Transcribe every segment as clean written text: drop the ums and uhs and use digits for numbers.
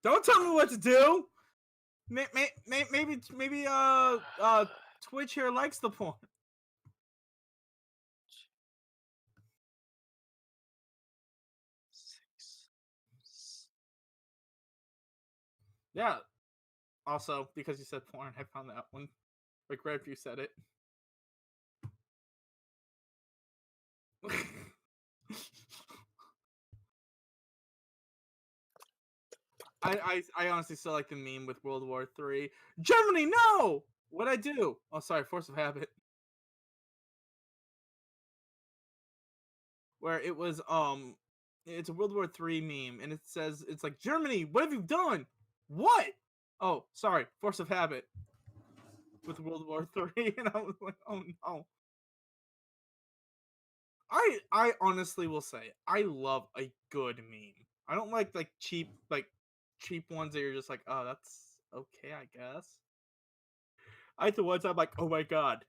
Don't tell me what to do. Maybe Twitch here likes the porn. Yeah. Also, because you said porn, I found that one. Like right if you said it. I honestly still like the meme with World War III. Germany, no! What'd I do? Oh, sorry, force of habit. Where it was it's a World War III meme, and it says it's like Germany, what have you done? What? Oh, sorry, force of habit with World War III, and I was like, oh no. I honestly will say I love a good meme. I don't like cheap ones that you're just like, oh, that's okay, I guess. I like the ones I'm like, oh my god.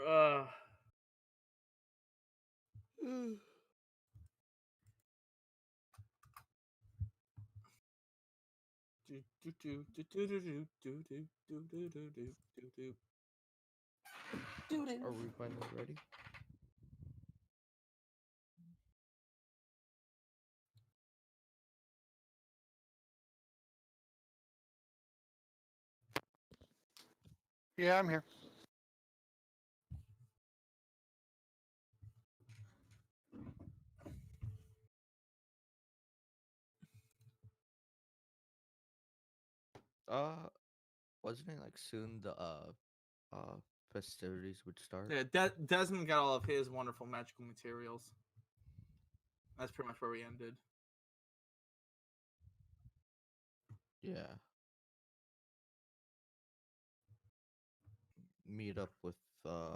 Uh Are we finally ready? Yeah, I'm here. Wasn't it like soon the festivities would start? Yeah, Desmond got all of his wonderful magical materials. That's pretty much where we ended. Yeah. Meet up with the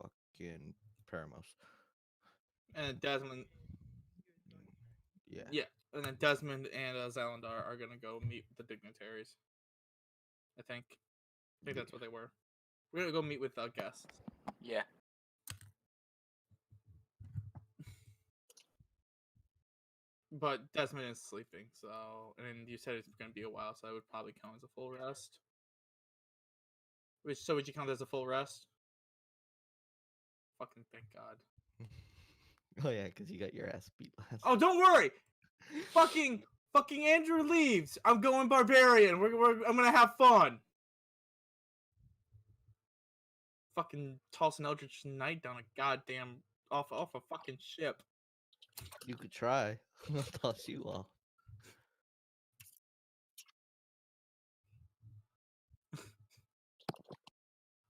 fucking Paramos. And Desmond, Yeah. yeah, and then Desmond and Zalandar are gonna go meet the dignitaries. I think that's what they were. We're gonna go meet with guests. Yeah. But Desmond is sleeping, so and you said it's gonna be a while, so I would probably count as a full rest. So would you count as a full rest? Fucking thank God. Oh yeah, because you got your ass beat last. Oh, don't worry. fucking Andrew leaves. I'm going barbarian. I'm gonna have fun. Fucking toss an Eldritch Knight down a goddamn off a fucking ship. You could try. I'll toss you off.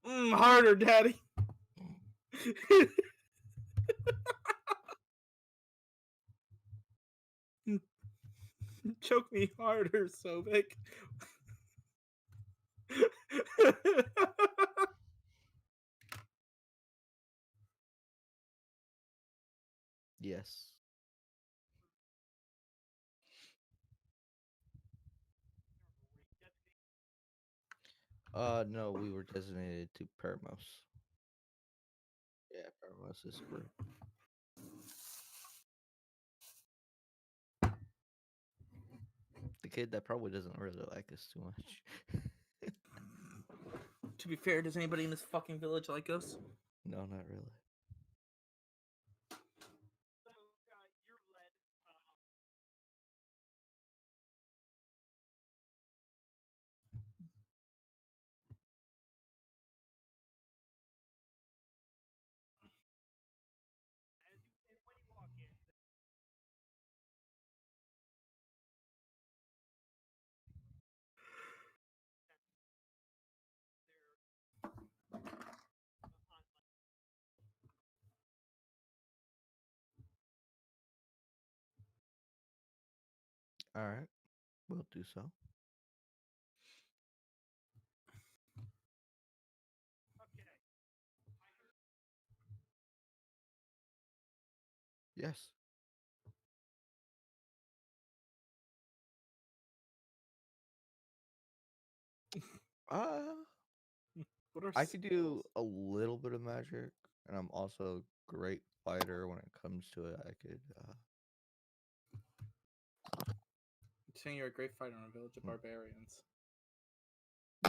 Harder, daddy. Choke me harder, Sobek. Yes. No, we were designated to Paramos. Yeah, Paramos is correct. The kid that probably doesn't really like us too much. To be fair, does anybody in this fucking village like us? No, not really. All right, we'll do so. Yes. What are I could do skills? a little bit of magic, and I'm also a great fighter when it comes to it. I could. Saying you're a great fighter in a village of barbarians.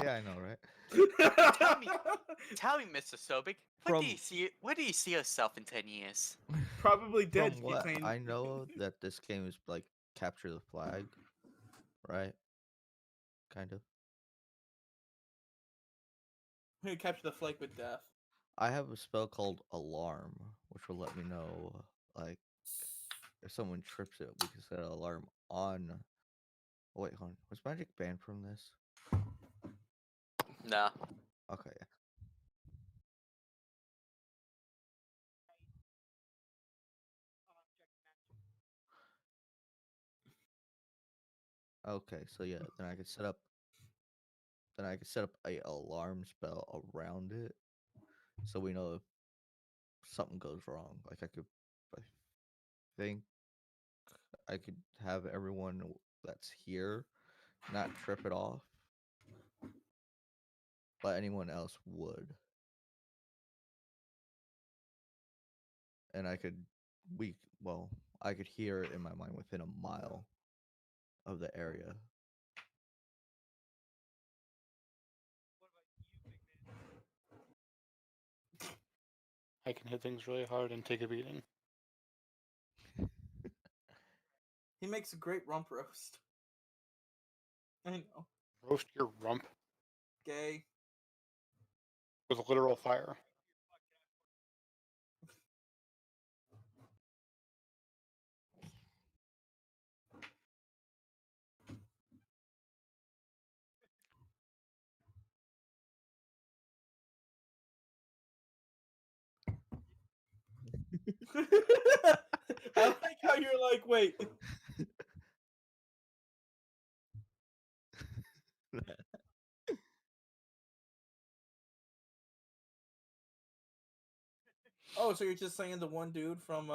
Yeah, I know, right? Tell me, Mr. Sobek, From- where do you see yourself in 10 years? Probably dead. From what I know, that this game is like capture the flag, right? Kind of. You capture the flag with death. I have a spell called Alarm, which will let me know, like, if someone trips it, we can set an alarm on. Oh, wait, hold on. Was magic banned from this? Nah. Okay, yeah. Okay, so yeah, then I could set up. Then I could set up a alarm spell around it, so we know if something goes wrong. Like I think I could have everyone that's here not trip it off, but anyone else would. And I could I could hear it in my mind within a mile of the area. I can hit things really hard and take a beating. He makes a great rump roast. I know. Roast your rump Gay. with literal fire. I like how you're like, wait. Oh, so you're just saying the one dude from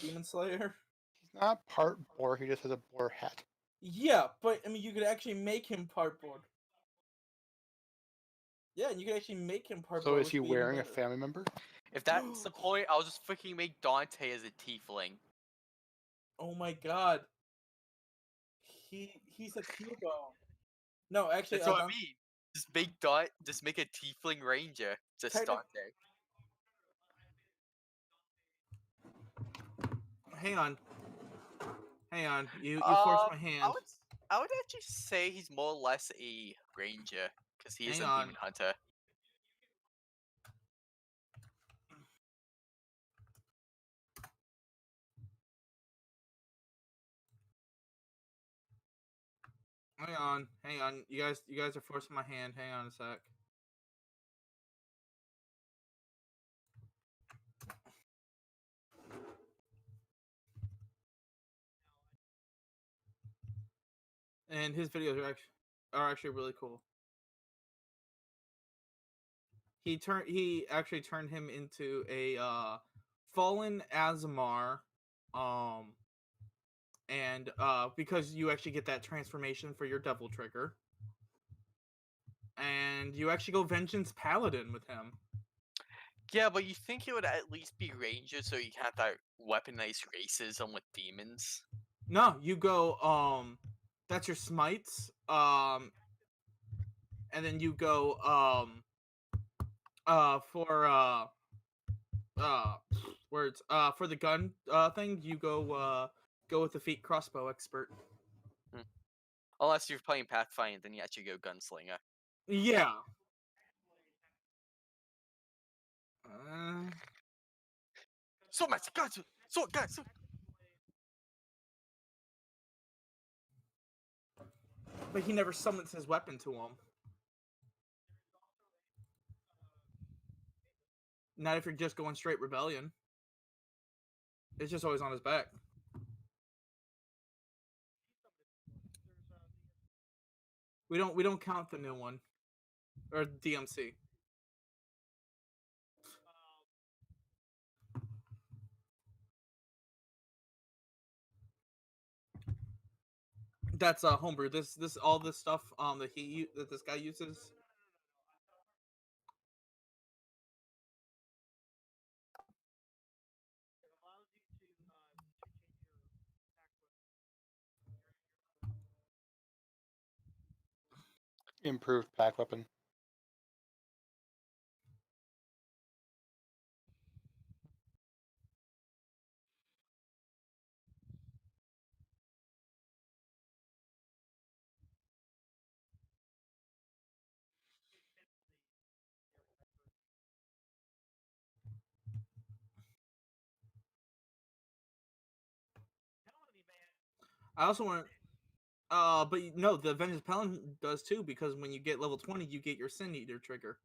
Demon Slayer? He's not part boar, he just has a boar hat. Yeah, but I mean you could actually make him part board. Yeah, and you could actually make him part So board. is he wearing a family member? If that's the point, I'll just freaking make Dante as a tiefling. Oh my god. He's a T-bone. No, actually, That's what I mean. Just make a tiefling ranger. Just Technic- Dante. Hang on. Hang on. You forced my hand. I would actually say he's more or less a ranger because he is Hang a on. demon hunter. Hang on. Hang on. You guys are forcing my hand. Hang on a sec. And his videos are actually really cool. He actually turned him into a fallen Azamar, and because you actually get that transformation for your devil trigger, and you actually go Vengeance Paladin with him. Yeah, but you think he would at least be ranger so you can't have that weaponized racism with demons? No, you go that's your smites, and then you go for words for the gun thing you go with the feet crossbow expert. Unless you're playing Pathfinder, then you actually go gunslinger. Yeah. So much guns, so guys. But he never summons his weapon to him. Not if you're just going straight rebellion. It's just always on his back. We don't count the new one. Or DMC. That's homebrew. This all this stuff that this guy uses. Improved pack weapon. I also want. But no, the Vengeance Paladin does too, because when you get level 20, you get your Sin Eater trigger.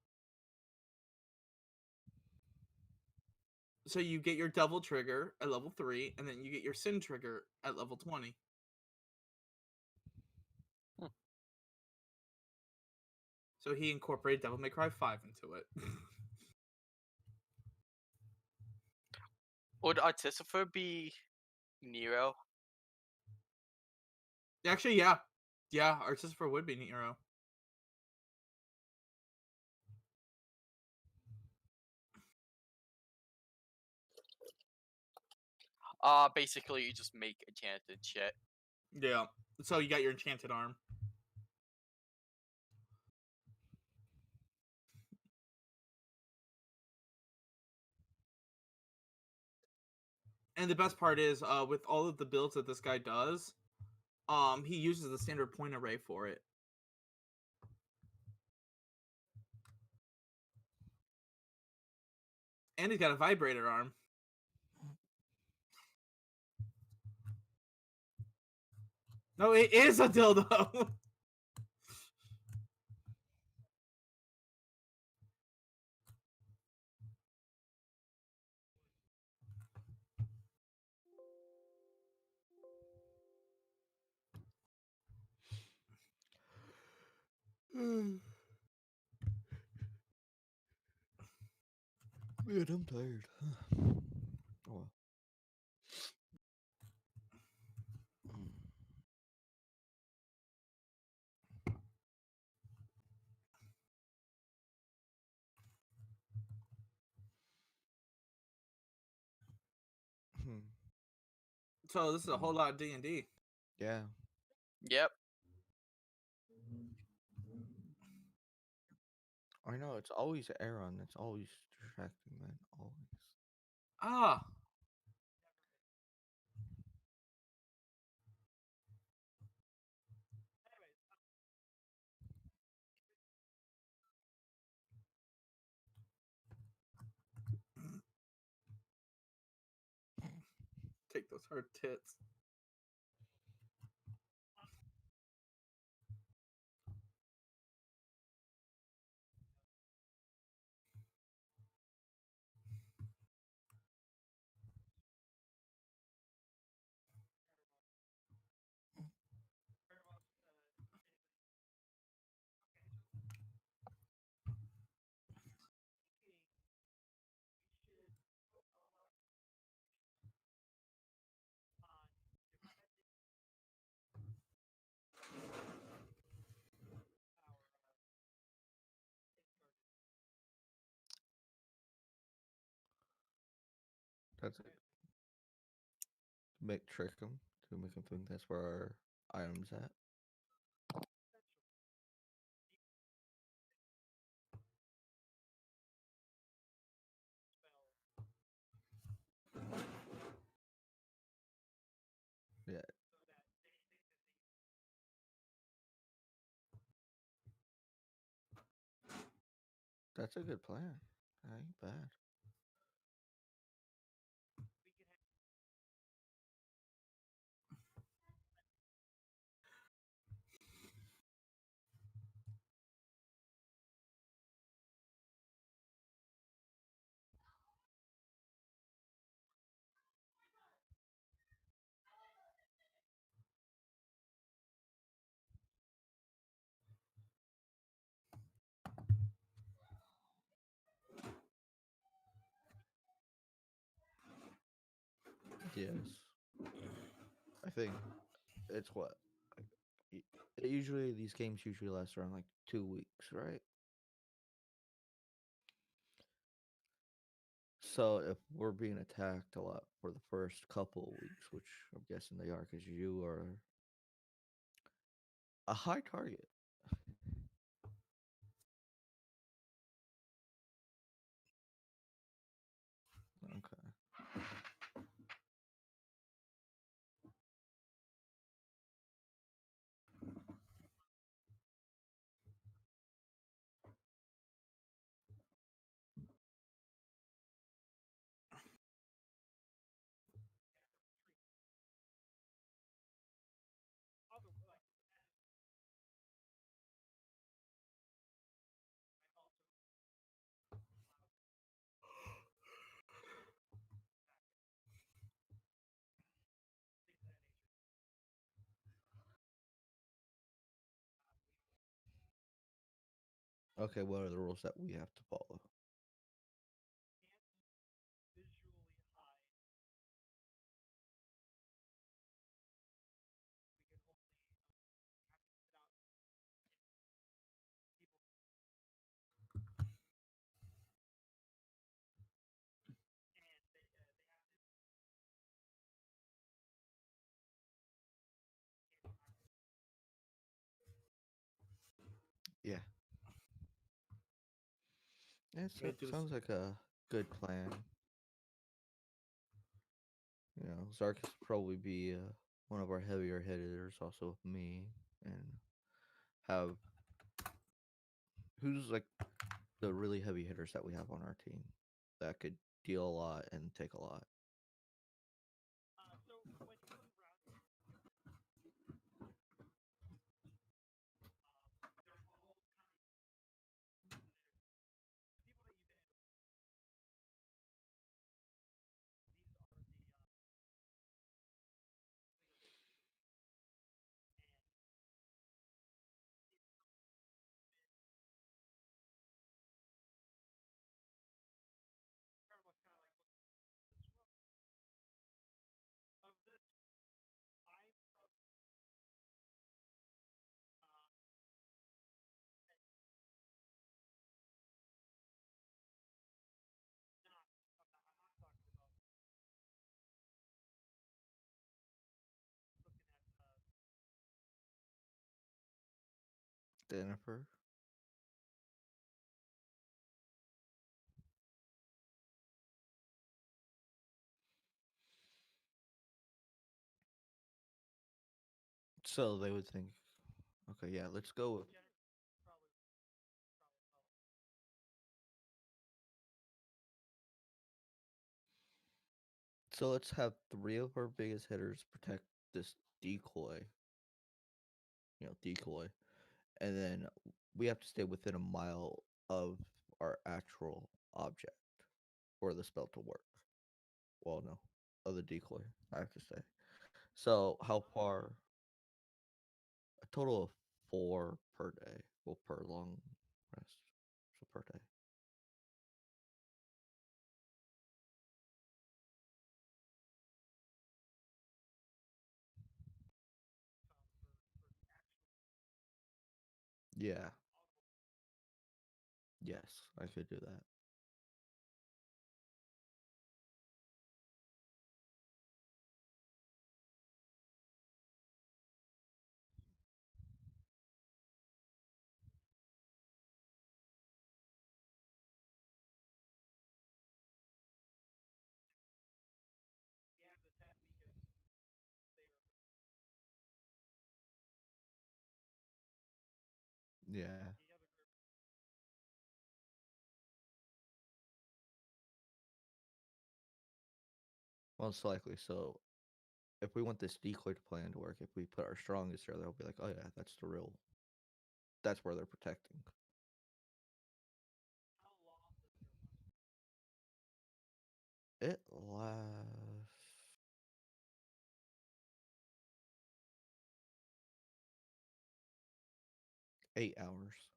So you get your Devil trigger at level 3, and then you get your Sin trigger at level 20. Hmm. So he incorporated Devil May Cry 5 into it. Would Artificer be Nero? Actually, yeah. Yeah, Artificer would be Nero. Basically you just make enchanted shit. Yeah. So you got your enchanted arm. And the best part is, with all of the builds that this guy does, he uses the standard point array for it. And he's got a vibrator arm. No, it is a dildo. Man, I'm tired. Oh well. So this is a whole lot of D&D. Yeah. Yep. I know, it's always Aaron. It's always distracting, man. Always. Ah. Take those hard tits. That's it. Trick him to make him think that's where our items at. Yeah. That's a good plan. That ain't bad. Yes. I think it's what? Usually these games usually last around like 2 weeks, right? So if we're being attacked a lot for the first couple of weeks, which I'm guessing they are, because you are a high target. Okay. Okay, what are the rules that we have to follow? Yeah. It They do sounds like a good plan. You know, Zarkus probably be one of our heavier hitters, also with me, and have who's like the really heavy hitters that we have on our team that could deal a lot and take a lot. Jennifer. So they would think, okay, yeah, let's go with so let's have three of our biggest hitters protect this decoy, decoy, and then we have to stay within a mile of our actual object for the spell to work. Well, no, of the decoy, I have to say. So how far? A total of 4 per day. Well, per long rest. So per day. Yeah. Yes, I could do that. Yeah. Most likely. So if we want this decoy to plan to work, if we put our strongest there, they'll be like, oh yeah, that's the real. That's where they're protecting. It lasts 8 hours.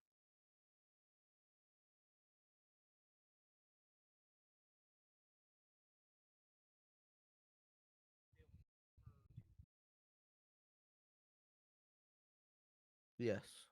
Yes.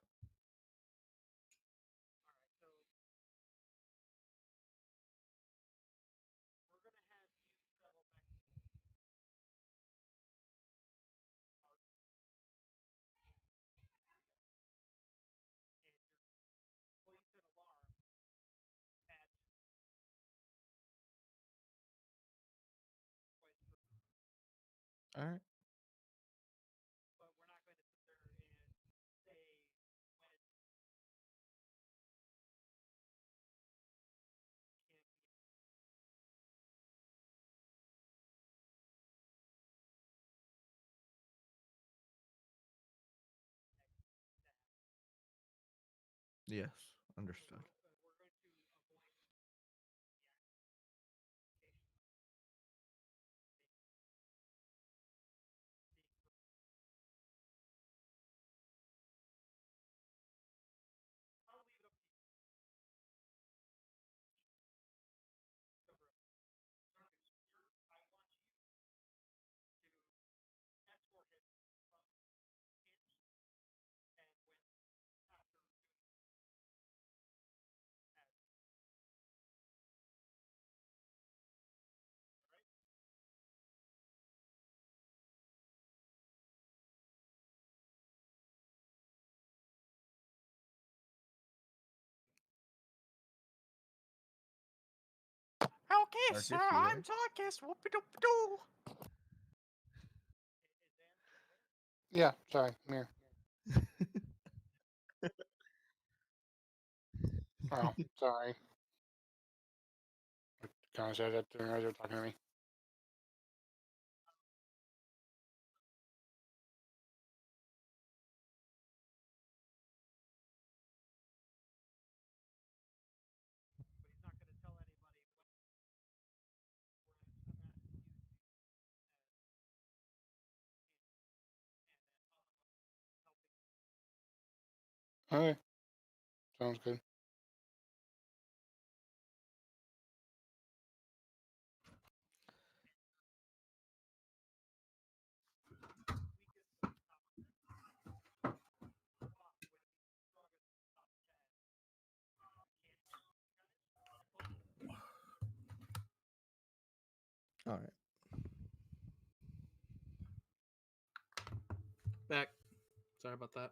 All right. Yes. Understood. Okay, Marcus, sir, you I'm there? Tarkus. Whoopie-doop-doo. Yeah, sorry, I'm here. Oh, sorry. I kind of said that during as you were talking to me. Okay, sounds good. All right. Back. Sorry about that.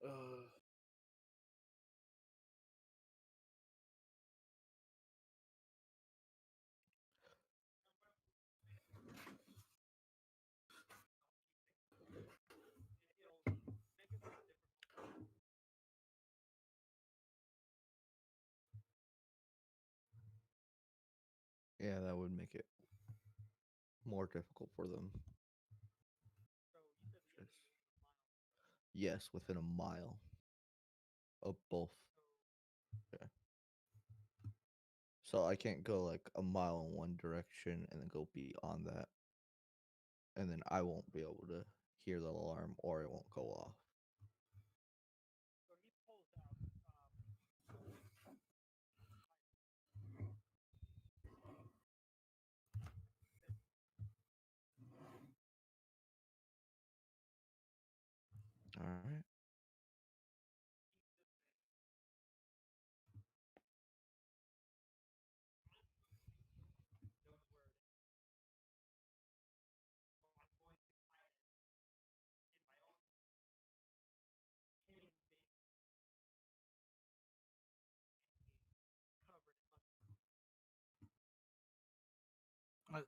Uh, Yeah, that would make it more difficult for them. Just, yes, within a mile of both. Yeah. So I can't go like a mile in one direction and then go beyond that. And then I won't be able to hear the alarm or it won't go off. All right.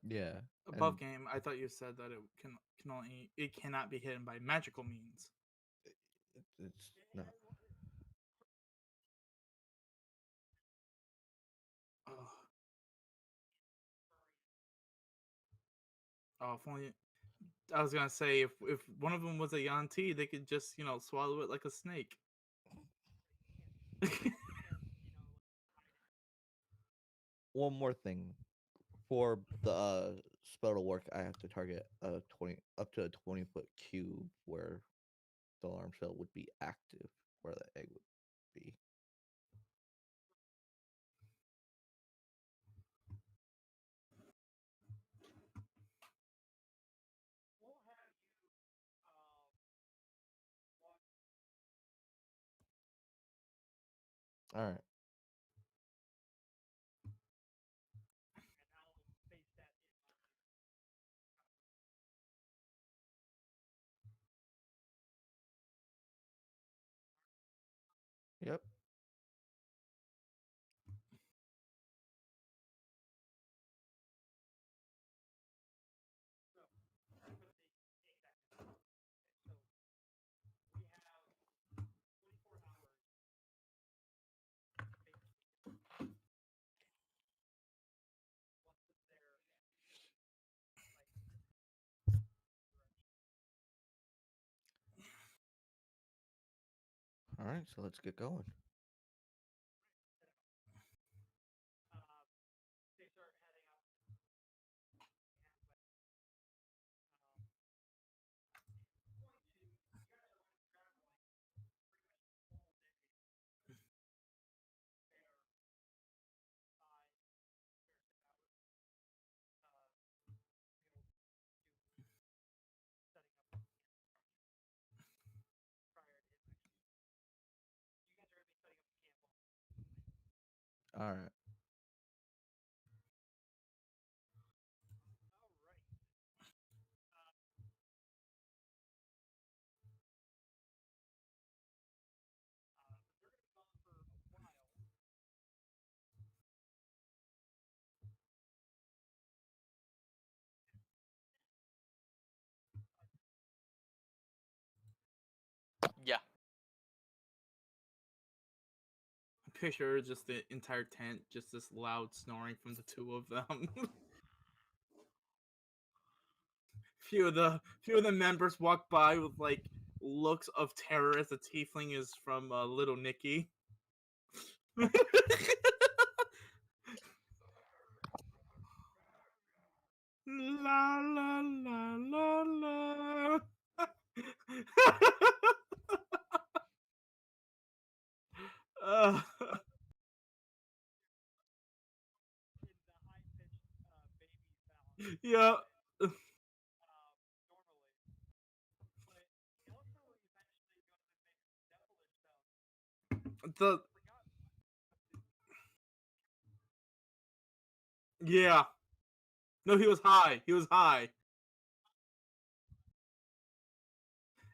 Yeah. above And game, I thought you said that it cannot be hidden by magical means. it's not. Oh, oh, if only I was gonna say if one of them was a Yanti, they could just swallow it like a snake. One more thing. For the spell to work, I have to target a 20 up to a 20-foot cube where the alarm cell would be active, where the egg would be. All right. Yep. All right. So let's get going. All right. Yeah. I'm pretty sure just the entire tent, just this loud snoring from the two of them. few of the members walk by with like looks of terror as the tiefling is from Little Nicky. La la la la la. uh, yeah. The yeah. No, he was high. He was high.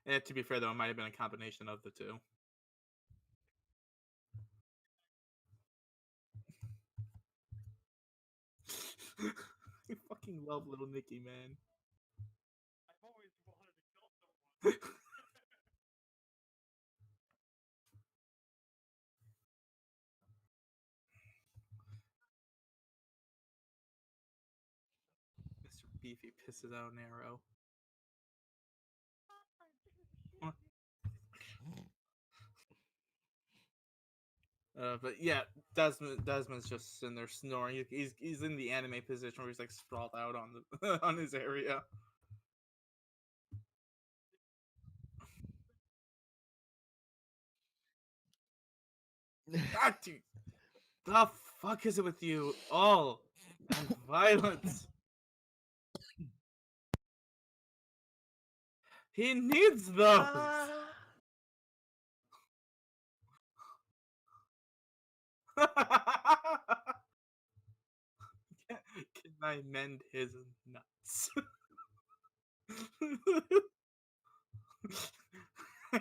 And to be fair, though, it might have been a combination of the two. I fucking love Little Nicky, man. I've always wanted to kill someone. Mr. Beefy pisses out an arrow. But yeah, Desmond's just sitting there snoring. He's in the anime position where he's like sprawled out on the on his area. God, dude, the fuck is it with you all and violence? He needs those. Can I mend his nuts?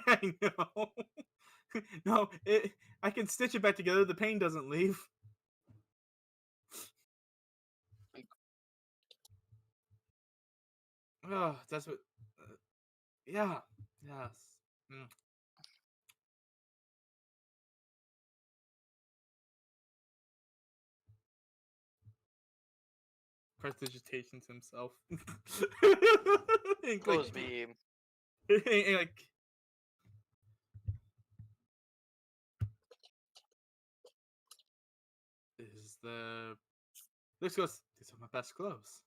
I know. No, I can stitch it back together. The pain doesn't leave. Oh, that's what. Yeah. Yes. Mm. Prestidigitations himself. Close me. Like, is the this goes. These are my best clothes.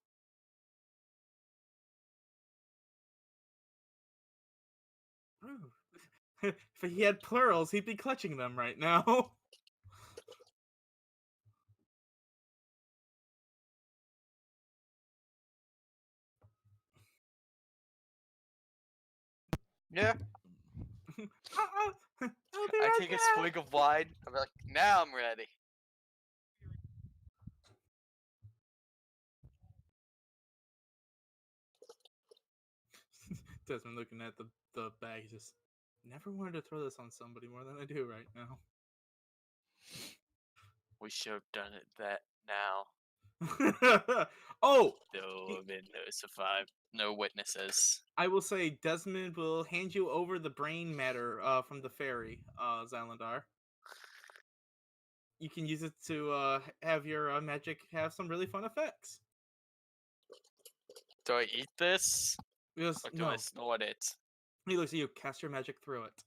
Ooh. If he had plurals, he'd be clutching them right now. Yeah. I'll be I right take a back. swig of wine. I'm like, now I'm ready. Desmond looking at the bag, he's just never wanted to throw this on somebody more than I do right now. We should have done it that now. Oh, There have been no witnesses. I will say Desmond will hand you over the brain matter from the fairy, Xylandar. You can use it to have your magic have some really fun effects. Do I eat this? Yes, Or do no. I snort it? He looks at you. Cast your magic through it.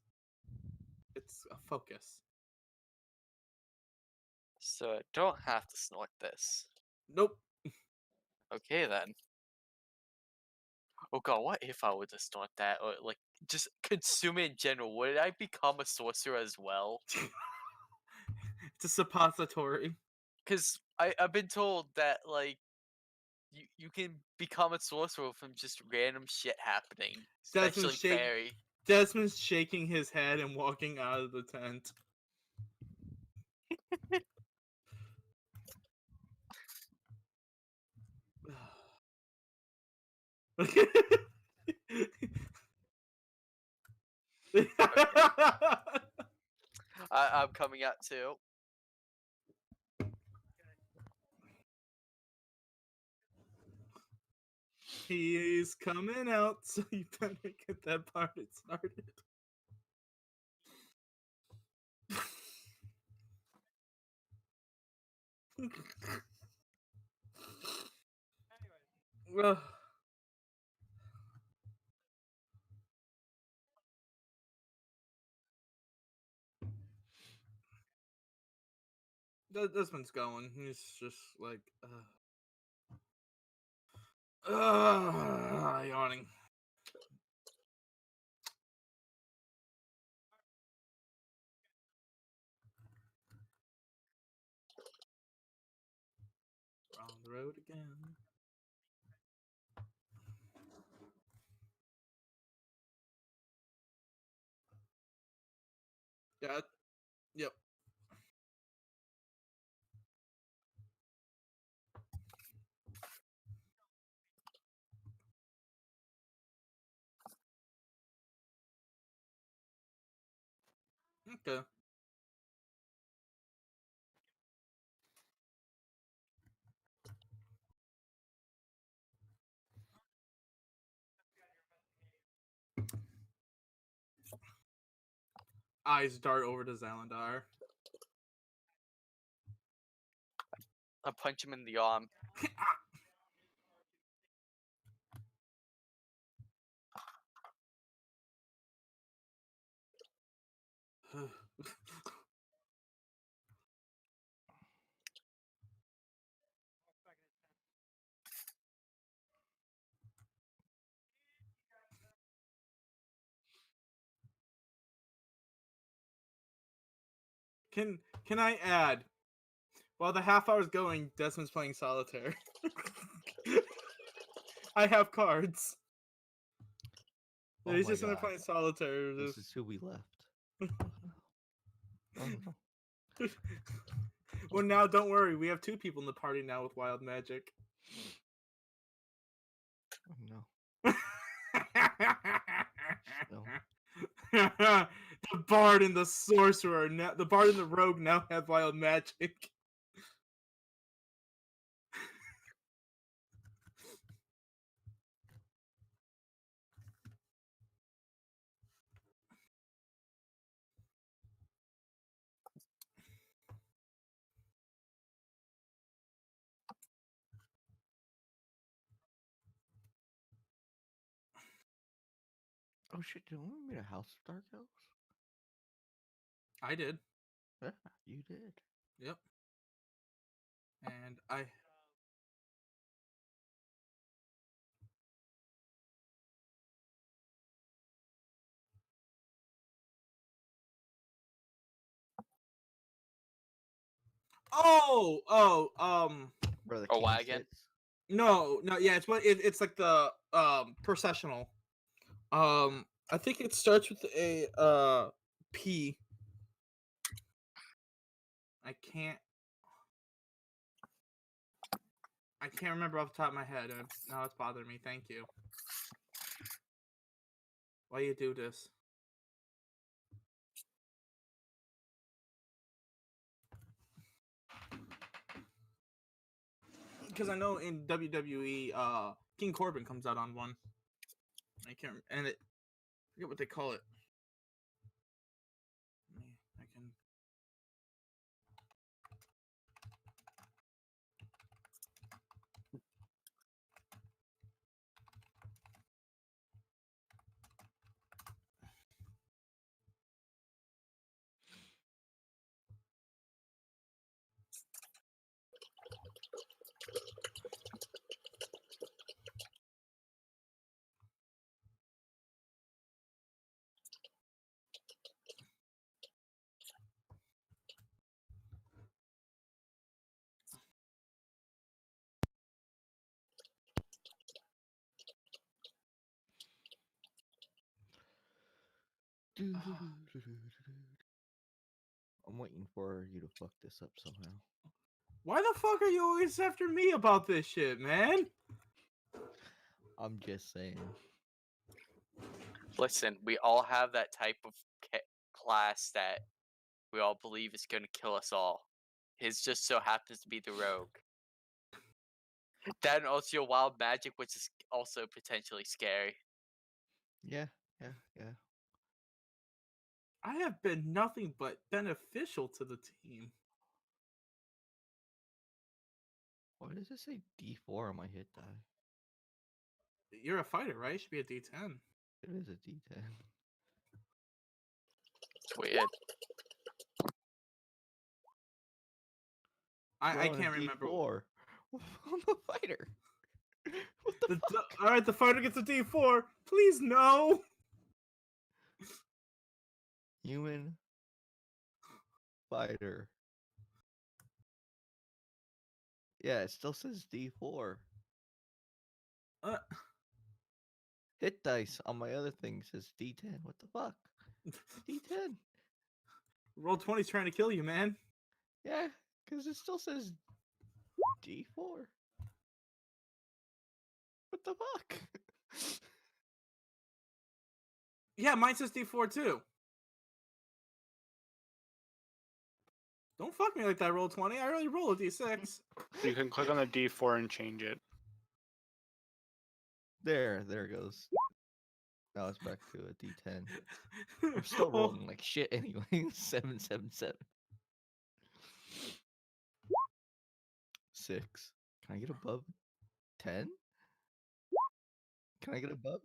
It's a focus. So I don't have to snort this. Nope. Okay then. Oh god, what if I were to snort that? Or like just consume it in general? Would I become a sorcerer as well? It's a suppository. Because I've been told that like you can become a sorcerer from just random shit happening. Especially fairy. Desmond's shaking his head and walking out of the tent. I'm coming out too. He's coming out, so you better get that party started. Ugh. This one's going. He's just like, yawning. On the road again. Yeah. Yep. Okay. Eyes dart over to Xylandar. I punch him in the arm. Can I add? While the half hour's going, Desmond's playing solitaire. I have cards. Oh He's my just in there God. playing solitaire. This Just... is who we left. Oh no. Well, now don't worry. We have 2 people in the party now with wild magic. Oh no. No. The bard and the sorcerer, the bard and the rogue now have wild magic. Oh shit, did we meet a House of Dark Elves? I did. Yeah, you did. Yep. And I... Where the A king wagon? sits. No, yeah, it's like the processional. I think it starts with a P. I can't remember off the top of my head. And now it's bothering me. Thank you. Why you do this? Because I know in WWE, King Corbin comes out on one. I can't, and I forget what they call it. I can. I'm waiting for you to fuck this up somehow. Why the fuck are you always after me about this shit, man? I'm just saying. Listen, we all have that type of class that we all believe is going to kill us all. His just so happens to be the rogue. Then also your wild magic, which is also potentially scary. Yeah. I have been nothing but beneficial to the team. Why does it say D4 on my hit die? You're a fighter, right? It should be a D10. It is a D10. It's weird. I Rolling a can't remember. D4. I'm a fighter. What the fuck? All right, the fighter gets a D4. Please no. Human fighter. Yeah, it still says D4. Uh, Hit dice on my other thing says D10. What the fuck? D10. Roll 20's trying to kill you, man. Yeah, because it still says D4. What the fuck? Yeah, mine says D4 too. Don't fuck me like that, roll 20. I already roll a D6. You can click on the D4 and change it. There it goes. Now it's back to a D10. I'm still Oh, rolling like shit anyway. 777. 6. Can I get above 10? Can I get above?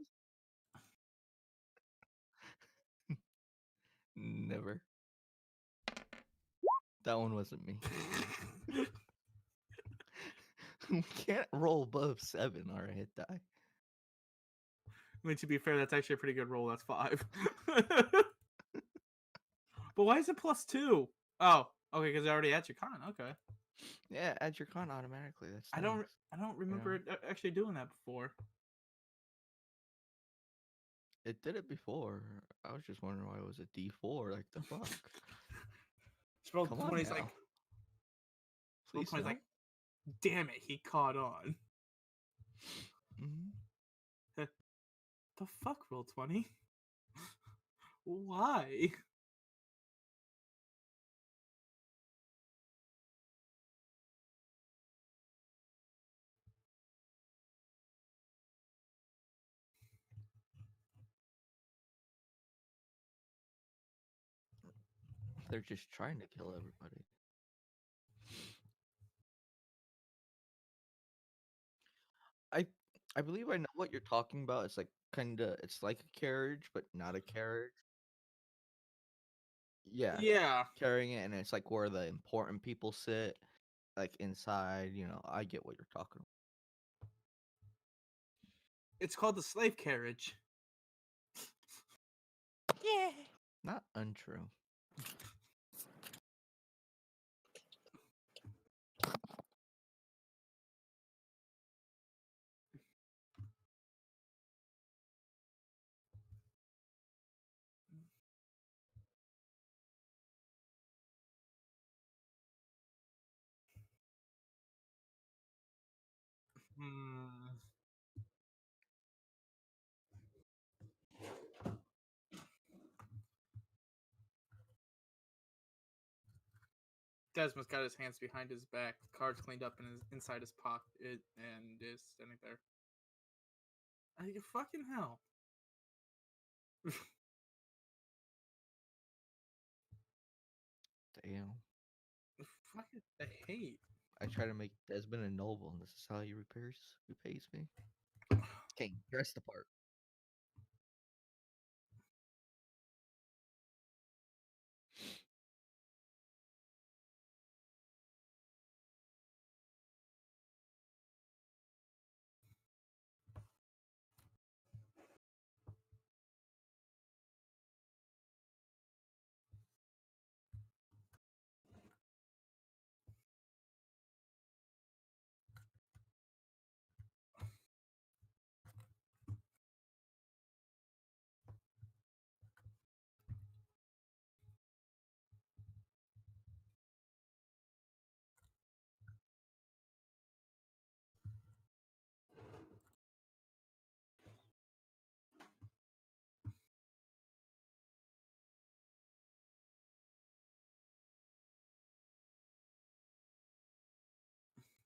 Never. That one wasn't me. We can't roll above 7 or a hit die. I mean, to be fair, that's actually a pretty good roll. That's 5. But why is it +2? Oh, okay, because I already had your con. Okay. Yeah, add your con automatically. That's I nice. don't remember it actually doing that before. It did it before. I was just wondering why it was a D4. Like the fuck. Roll Come on 20's now. like, roll Please 20's no. like, damn it, he caught on. Mhm. The fuck, roll 20? Why? They're just trying to kill everybody. I believe I know what you're talking about. It's like it's like a carriage, but not a carriage. Yeah, Yeah. carrying it, and it's like where the important people sit, like inside. I get what you're talking about. It's called the slave carriage. Yeah. Not untrue. Hmm. Desmond's got his hands behind his back, cards cleaned up in inside his pocket, and is standing there. You fucking hell. Damn. Fucking I hate. I try to make Desmond a noble, and this is how he repays me. Okay, dress the part.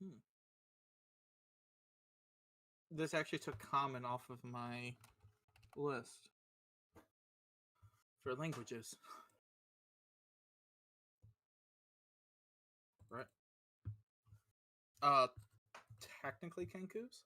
Hmm. This actually took common off of my list for languages. Right. Uh, technically Kenku's.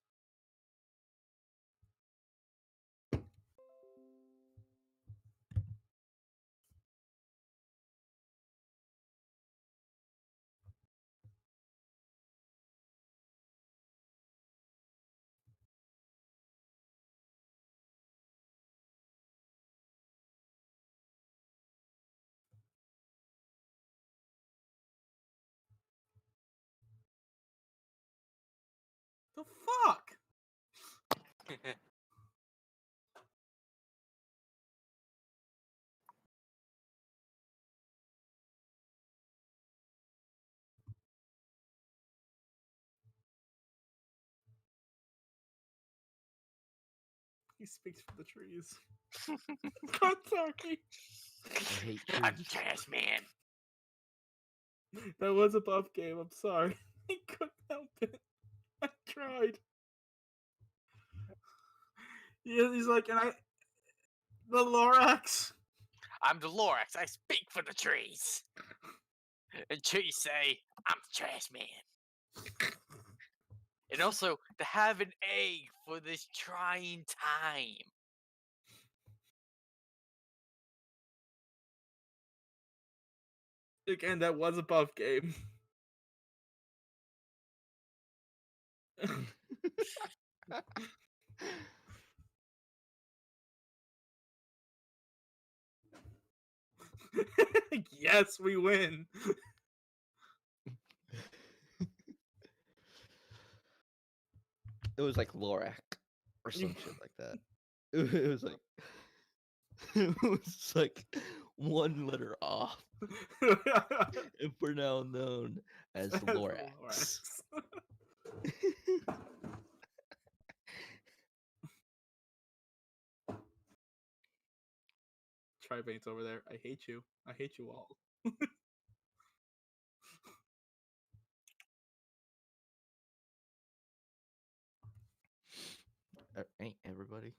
The fuck? He speaks for the trees. Kentucky. I hate I'm trees. trash man. That was a buff game. I'm sorry. I couldn't help it. I tried. Yeah, he's like, and the Lorax. I'm the Lorax. I speak for the trees. And trees say, I'm the trash man. And also, to have an egg for this trying time. Again, that was a buff game. Yes, we win. It was like Lorak or some shit like that. It was like it was like one letter off, and we're now known as As the Lorax. Tribane's over there. I hate you. I hate you all. Ain't everybody?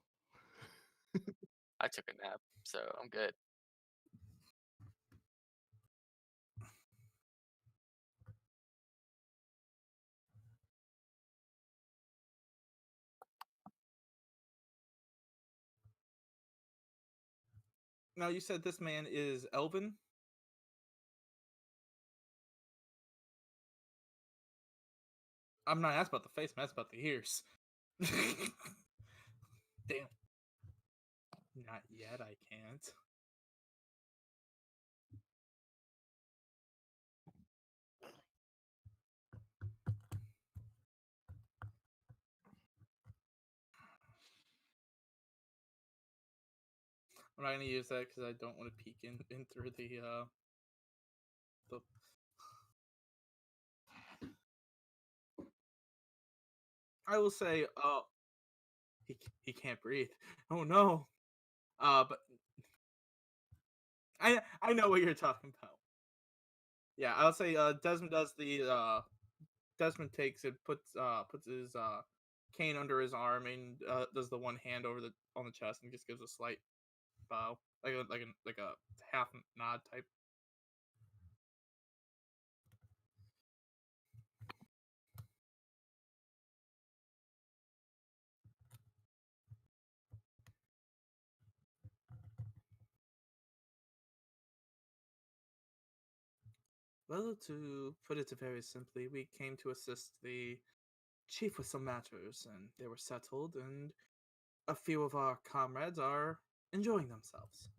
I took a nap, so I'm good. Now, you said this man is Elven? I'm not asked about the face, I'm asked about the ears. Damn. Not yet, I can't. I'm not gonna use that because I don't want to peek in through the I will say, he can't breathe. Oh no. But I know what you're talking about. Yeah, I'll say Desmond does the Desmond takes it, puts his cane under his arm and does the one hand over the on the chest and just gives a slight bow, like a half nod type. Well, to put it very simply, we came to assist the chief with some matters, and they were settled, and a few of our comrades are enjoying themselves.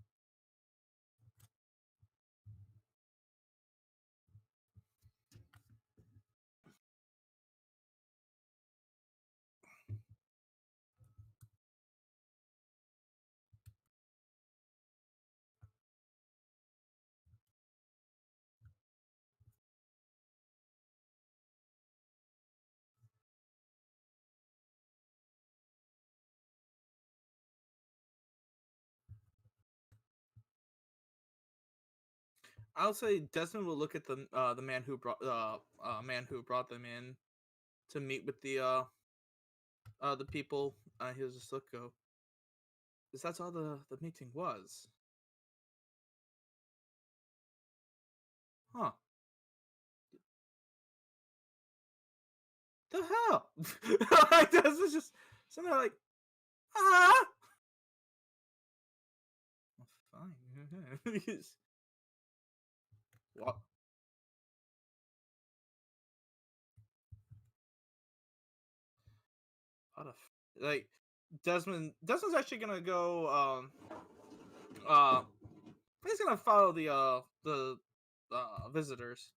I'll say Desmond will look at the man who brought them in to meet with the people. He'll just look go. Is that all the meeting was? Huh? The hell? Like this is just something like ah. Well, fine. What? What a like Desmond's actually gonna go he's gonna follow the visitors.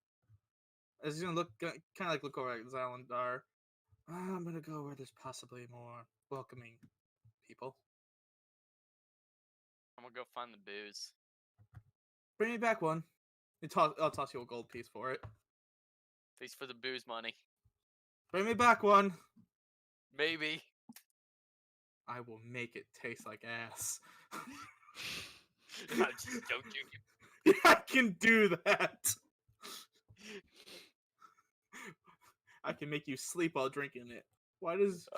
As he's gonna kind of like look over at Xylandar. I'm gonna go where there's possibly more welcoming people. I'm gonna go find the booze. Bring me back one. I'll toss you a gold piece for it. Thanks for the booze money. Bring me back one. Maybe. I will make it taste like ass. I'm just joking. Yeah, I can do that. I can make you sleep while drinking it. Why does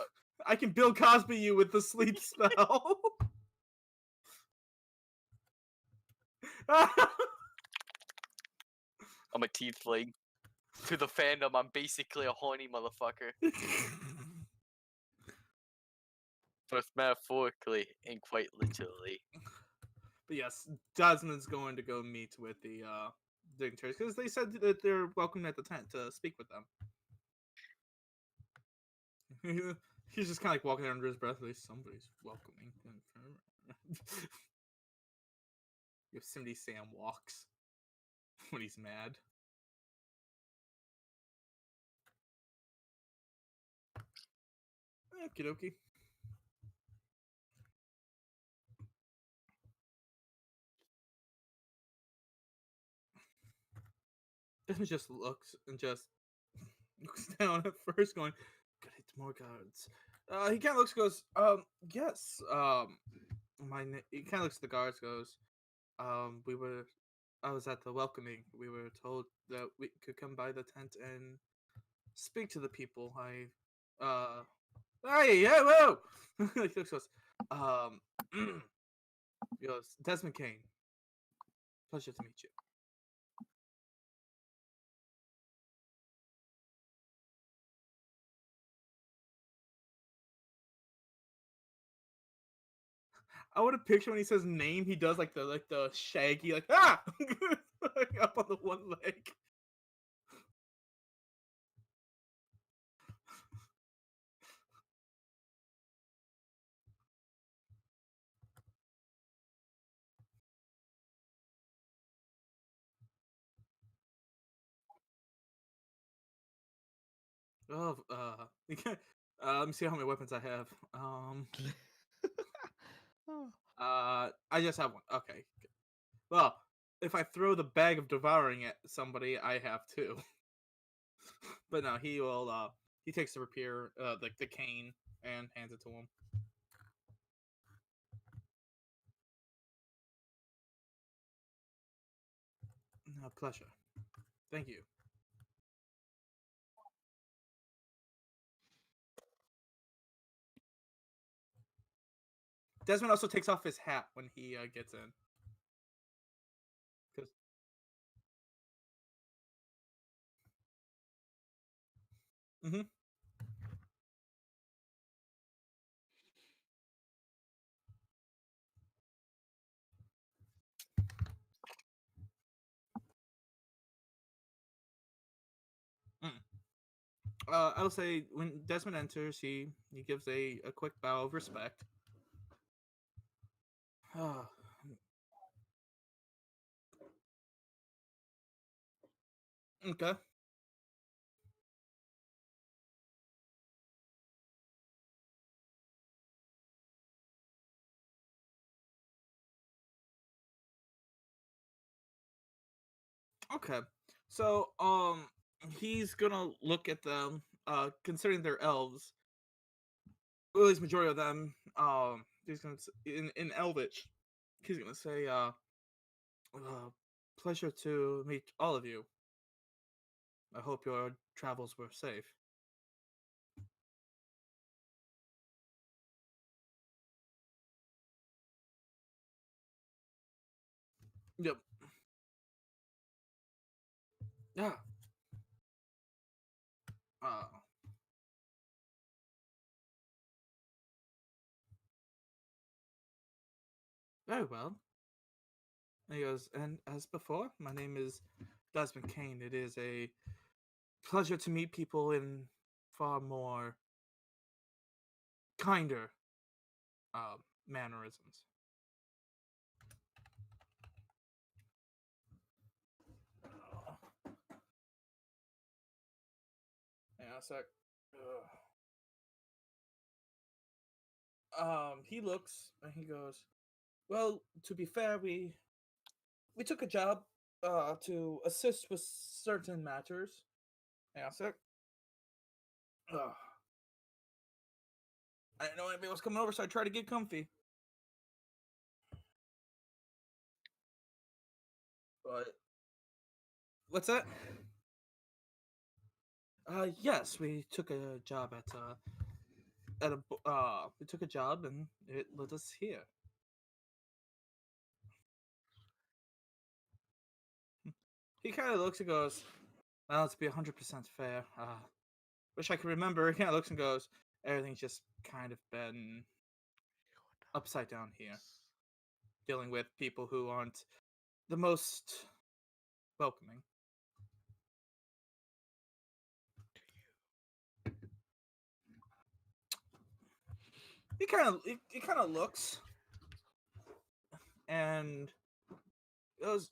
I can Bill Cosby you with the sleep spell? I'm a tiefling. To the fandom, I'm basically a horny motherfucker. Both metaphorically and quite literally. But yes, Desmond's going to go meet with the dignitaries because they said that they're welcome at the tent to speak with them. He's just kind of like walking there under his breath, like somebody's welcoming. Yosemite Sam walks when he's mad. Okie dokie. Desmond just looks and just looks down at first, going, "Gotta hit more guards." He kind of looks, goes, yes. He kind of looks at the guards, goes, we were. I was at the welcoming. We were told that we could come by the tent and speak to the people. Hey, yeah, whoa! He looks, goes, he goes, Desmond Kane. Pleasure to meet you. I want to picture when he says name, he does like the shaggy like like, up on the one leg. Oh, let me see how many weapons I have. I just have one. Okay. Well, if I throw the bag of devouring at somebody, I have two. But no, he will He takes the rapier, the cane, and hands it to him. A pleasure. Thank you. Desmond also takes off his hat when he gets in. Mm-hmm. I will say when Desmond enters, he gives a quick bow of respect. Okay. Okay. So he's gonna look at them. Considering they're elves, or at least majority of them. He's gonna in Elvish. He's gonna say, pleasure to meet all of you. I hope your travels were safe. Yep. Yeah. Uh, Very well. And he goes, and as before, my name is Desmond Kane. It is a pleasure to meet people in far more kinder mannerisms. Yeah, a sec. He looks and he goes, well, to be fair, we took a job to assist with certain matters. Yeah, a sec. I didn't know anybody was coming over, so I tried to get comfy. But what's that? Yes, we took a job we took a job and it led us here. He kind of looks and goes, well, to be 100% fair, wish I could remember. He kind of looks and goes, everything's just kind of been upside down here. Dealing with people who aren't the most welcoming. He kind of looks and goes,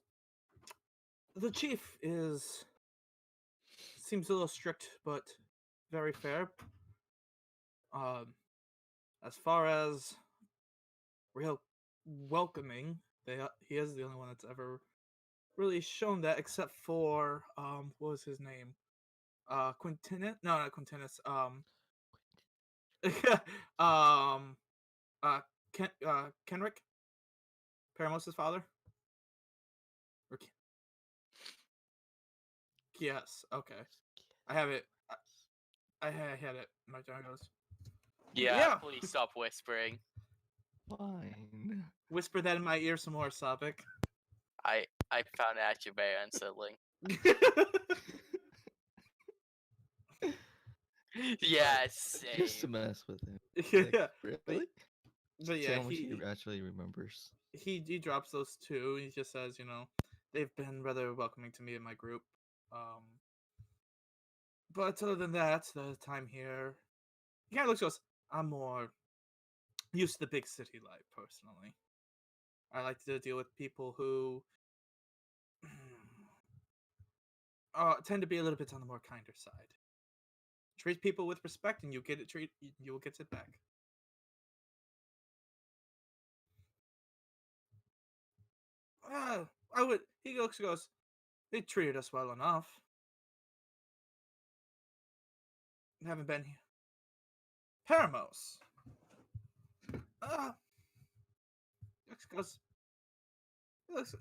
the chief seems a little strict, but very fair. As far as real welcoming, he is the only one that's ever really shown that, except for what was his name? Quintinus? No, not Quintinus. Um, Kenrick, Paramount's father. Or yes, okay. I have it. I had it. My tongue goes. Yeah, please stop whispering. Fine. Whisper that in my ear some more, Sabik. I found it actually very unsettling. Yeah, same. Just to mess with him. Yeah, Like, really? but yeah, how much he actually remembers. He drops those two. He just says, they've been rather welcoming to me and my group. But other than that, the time here, he kind of looks at us. I'm more used to the big city life personally. I like to deal with people who tend to be a little bit on the more kinder side. Treat people with respect, and you will get it back. I would. He goes. They treated us well enough. haven't been here. Paramos. Uh, because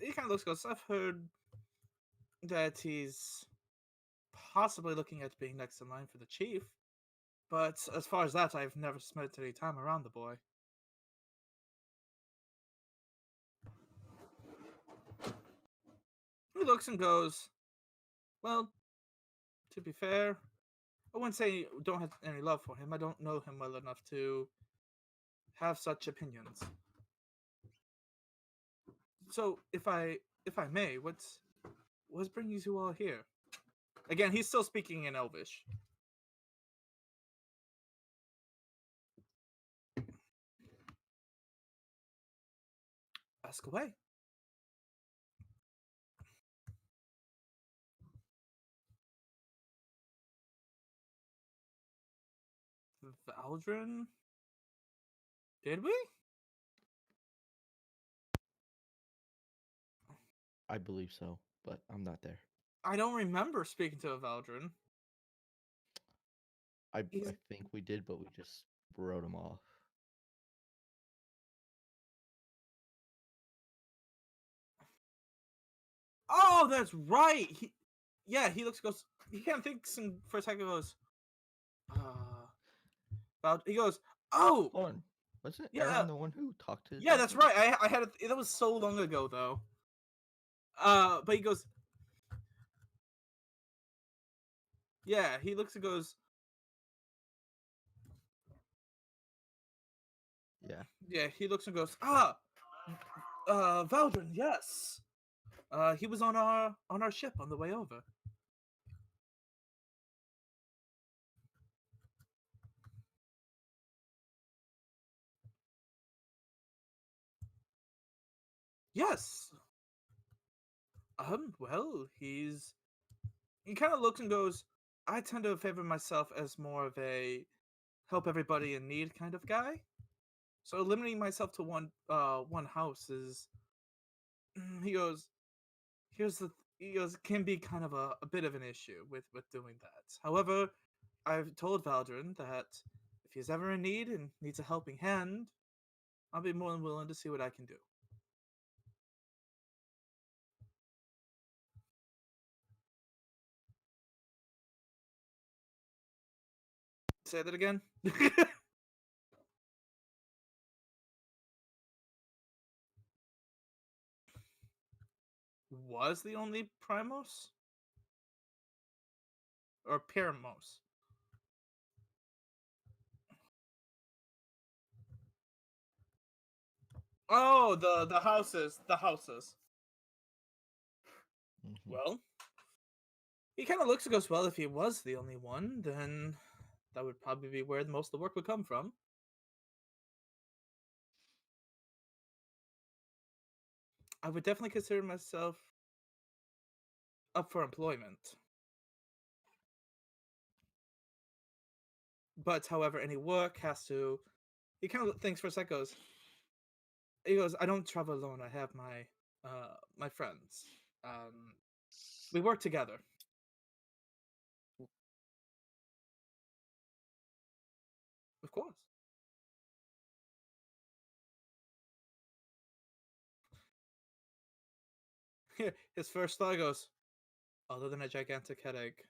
he kind of looks close. I've heard that he's possibly looking at being next in line for the chief, but as far as that, I've never spent any time around the boy. He looks and goes, well, to be fair, I wouldn't say I don't have any love for him. I don't know him well enough to have such opinions. So, if I may, what's bringing you all here? Again, he's still speaking in Elvish. Ask away. Valdrin? Did we? I believe so, but I'm not there. I don't remember speaking to a Valdrin. I He's- think we did, but we just wrote him off. Oh, that's right. He looks goes. He can't think for a second. Goes. He goes. Oh, Hold on. Wasn't yeah, Aaron the one who talked to his yeah, that's daughter? right. I had it. That was so long ago, though. But he goes. Yeah, he looks and goes. Yeah. Yeah, he looks and goes. Valdrin, yes. He was on our ship on the way over. Yes. Well, he kind of looks and goes, I tend to favor myself as more of a help everybody in need kind of guy. So limiting myself to one house is he goes, he goes, can be kind of a bit of an issue with doing that. However, I've told Valdrin that if he's ever in need and needs a helping hand, I'll be more than willing to see what I can do. Say that again. Was the only Primos? Or Paramos? Oh, the houses. The houses. Mhm. Well, he kind of looks and goes, well, if he was the only one, then that would probably be where most of the work would come from. I would definitely consider myself up for employment. But, however, any work has to... He kind of thinks for a sec, he goes, I don't travel alone. I have my friends. We work together. Of course. His first thought goes, other than a gigantic headache.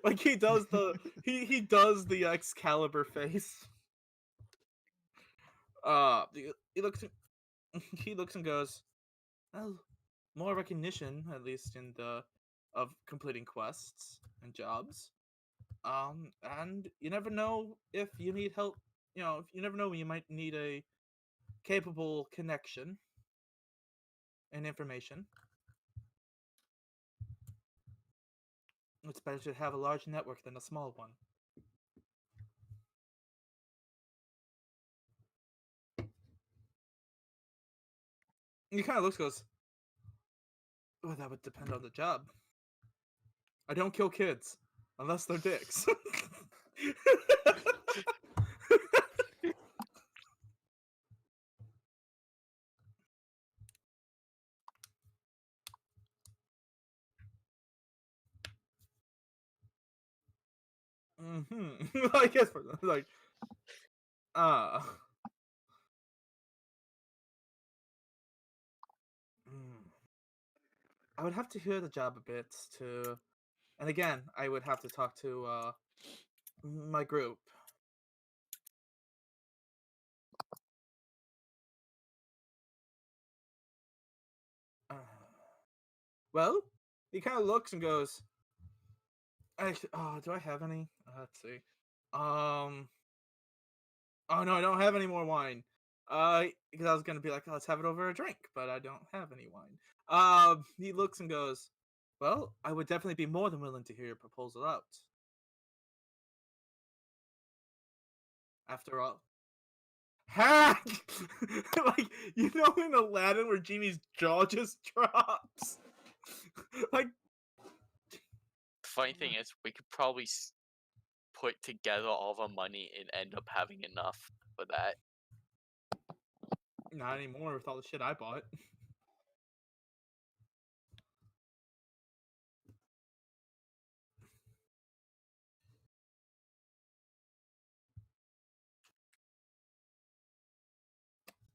like he does he does the Excalibur face. He looks he looks and goes, well, more recognition, at least in the of completing quests and jobs. And you never know if you need help. You know, you never know when you might need a capable connection and information. It's better to have a large network than a small one. He kind of looks, goes, well, that would depend on the job. I don't kill kids unless they're dicks. I guess for like, uh, mm, I would have to hear the job a bit to, and again, I would have to talk to my group. Uh, well, he kind of looks and goes, do I have any? Let's see. Oh no, I don't have any more wine. Because I was gonna be like, let's have it over a drink, but I don't have any wine. He looks and goes, well, I would definitely be more than willing to hear your proposal out. After all, hack! Like, you know, in Aladdin where Genie's jaw just drops. Like, Funny thing is, we could probably put together all the money and end up having enough for that. not anymore with all the shit I bought.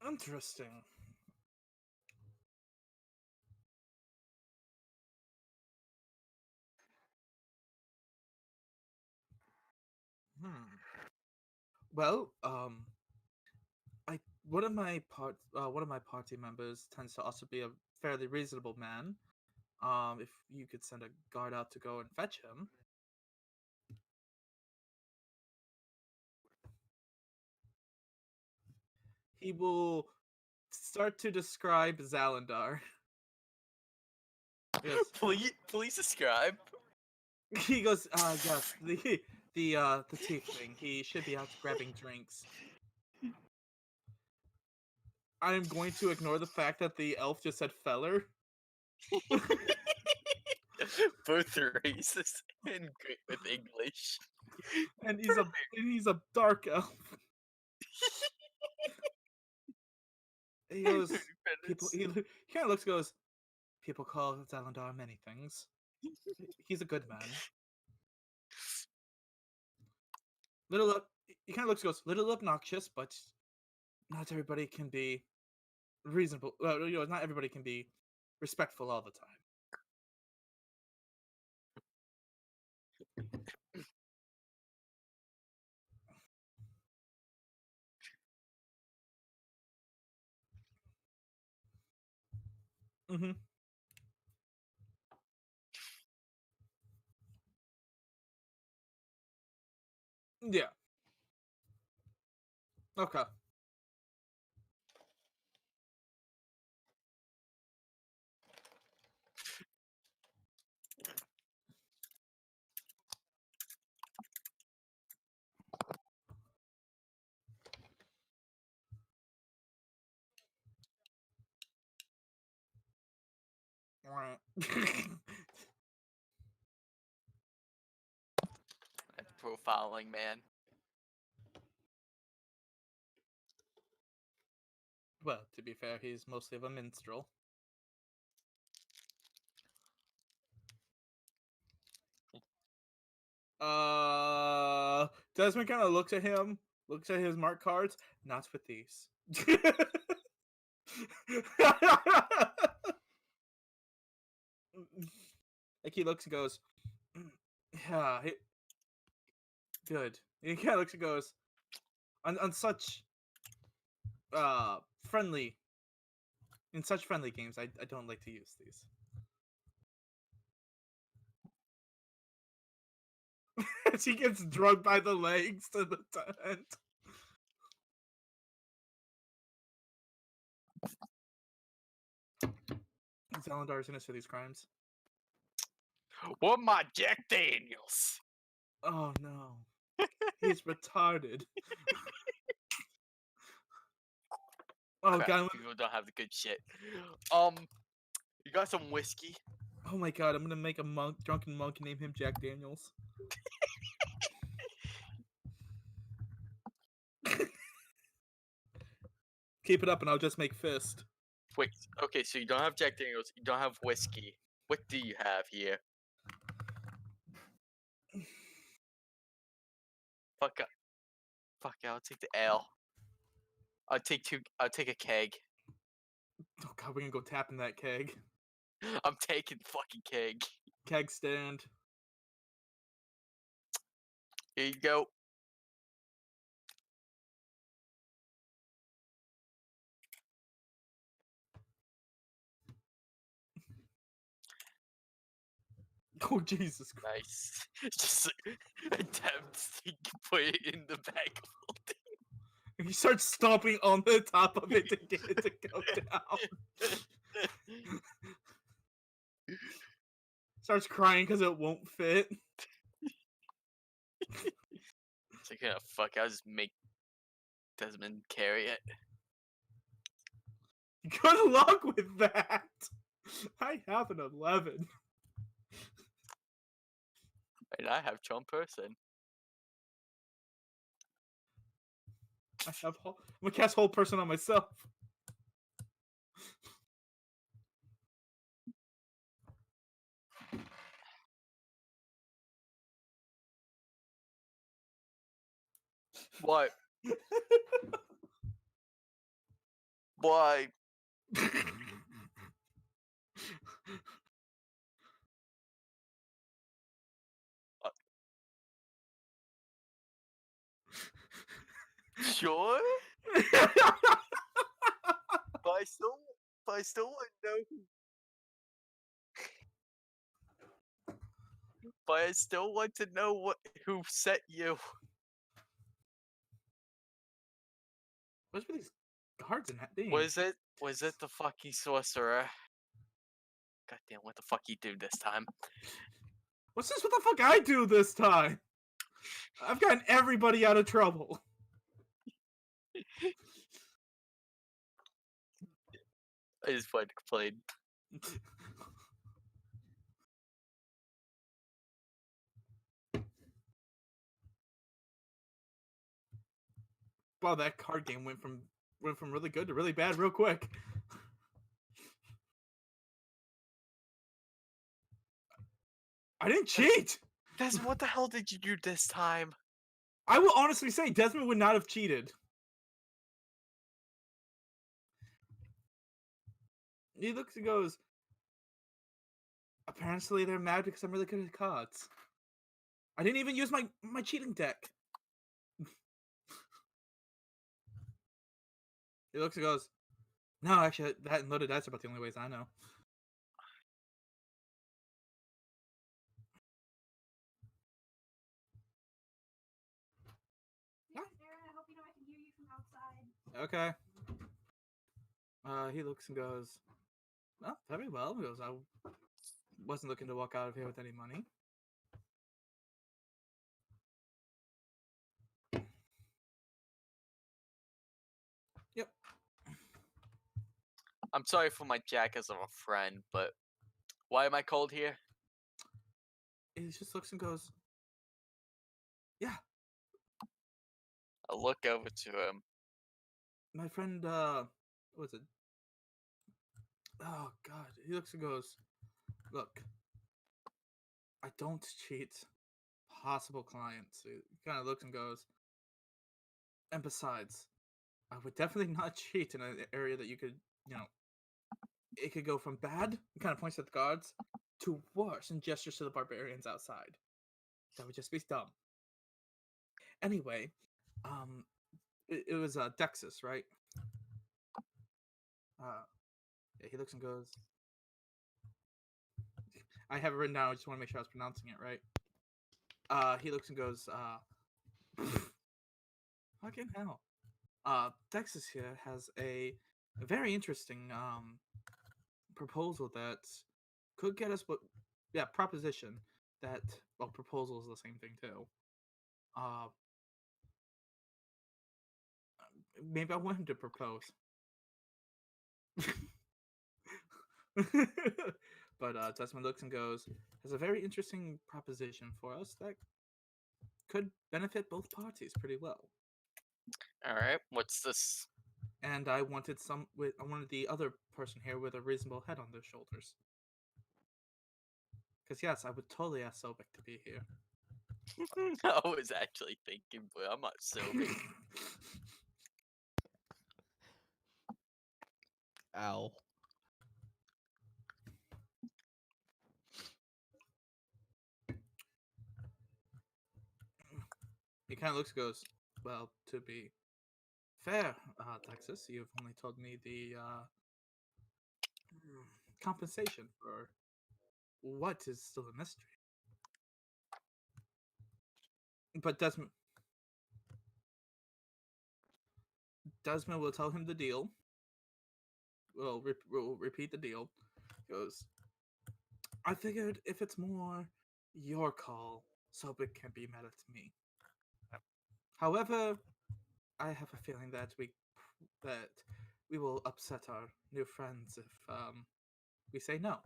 Interesting. Hmm. Well, I one of my party members tends to also be a fairly reasonable man. If you could send a guard out to go and fetch him, he will start to describe Zalandar. Yes, Please describe. he goes, yes, the tiefling. He should be out grabbing drinks. I'm going to ignore the fact that the elf just said feller. Both racist and great with English. And he's a dark elf. He goes, people. He kind of looks, and goes, people call Zalandar many things. He's a good man. He kind of looks, and goes, little obnoxious, but not everybody can be reasonable. Well, you know, not everybody can be respectful all the time. Mm-hmm. Yeah. Okay. Alright. Profiling, man. Well, to be fair, he's mostly of a minstrel. Desmond kind of looks at him, looks at his mark cards. Not with these. Like he looks and goes, yeah, good. He kind of looks and goes, on such friendly, in such friendly games, I don't like to use these. As he gets drugged by the legs to the tent. Zalandar is innocent for these crimes. What my Jack Daniels? Oh no. He's retarded. Oh Crap, god. people don't have the good shit. You got some whiskey? Oh my god, I'm gonna make a drunken monk and name him Jack Daniels. Keep it up and I'll just make fist. Wait, okay, so you don't have Jack Daniels, you don't have whiskey. What do you have here? Fuck it. Fuck it, I'll take the ale. I'll take a keg. Oh god, we're gonna go tapping that keg. I'm taking the fucking keg. Keg stand. Here you go. Oh Jesus Christ. Nice. Just attempts to put it in the bag of holding. He starts stomping on the top of it to get it to go down. Starts crying because it won't fit. It's like, yeah, fuck, I'll just make Desmond carry it. Good luck with that. I have an 11. And I have Charm Person. I'm gonna cast whole person on myself. Why? Why? Sure? But I still want to know who. But I still want to know who set you. What's with these cards in that thing? Was it the fucking sorcerer? Goddamn, what the fuck you do this time? What's this? What the fuck I do this time? I've gotten everybody out of trouble. I just wanted to complain. Wow, that card game went from really good to really bad real quick. I didn't cheat. Desmond, what the hell did you do this time? I will honestly say Desmond would not have cheated. He looks and goes, apparently they're mad because I'm really good at cards. I didn't even use my cheating deck. He looks and goes, no, actually, that and loaded dice are about the only ways I know. Yes, Aaron, I hope you know I can hear you from outside. Okay. He looks and goes, well, very well. He goes, I wasn't looking to walk out of here with any money. Yep. I'm sorry for my jackass of a friend, but why am I called here? He just looks and goes, yeah, I look over to him. my friend, what was it? Oh, God. He looks and goes, look, I don't cheat possible clients. He kind of looks and goes, and besides, I would definitely not cheat in an area that you could, it could go from bad, kind of points at the guards, to worse and gestures to the barbarians outside. That would just be dumb. Anyway, it was Dexus, right? Yeah, he looks and goes. I have it written down. I just want to make sure I was pronouncing it right. He looks and goes. Fucking hell. Dexus here has a very interesting proposal that could get us proposition that proposal is the same thing too. Maybe I want him to propose. But Desmond looks and goes, has a very interesting proposition for us that could benefit both parties pretty well. All right, what's this? And I wanted the other person here with a reasonable head on their shoulders. Because yes, I would totally ask Sobek to be here. I was actually thinking, but I'm not sober. Ow. He kind of looks, goes, well, to be fair, Texas, you've only told me the compensation for what is still a mystery. But Desmond will tell him the deal. We'll repeat the deal. Goes, I figured if it's more your call, so it can be mad at me. However, I have a feeling that we will upset our new friends if we say no.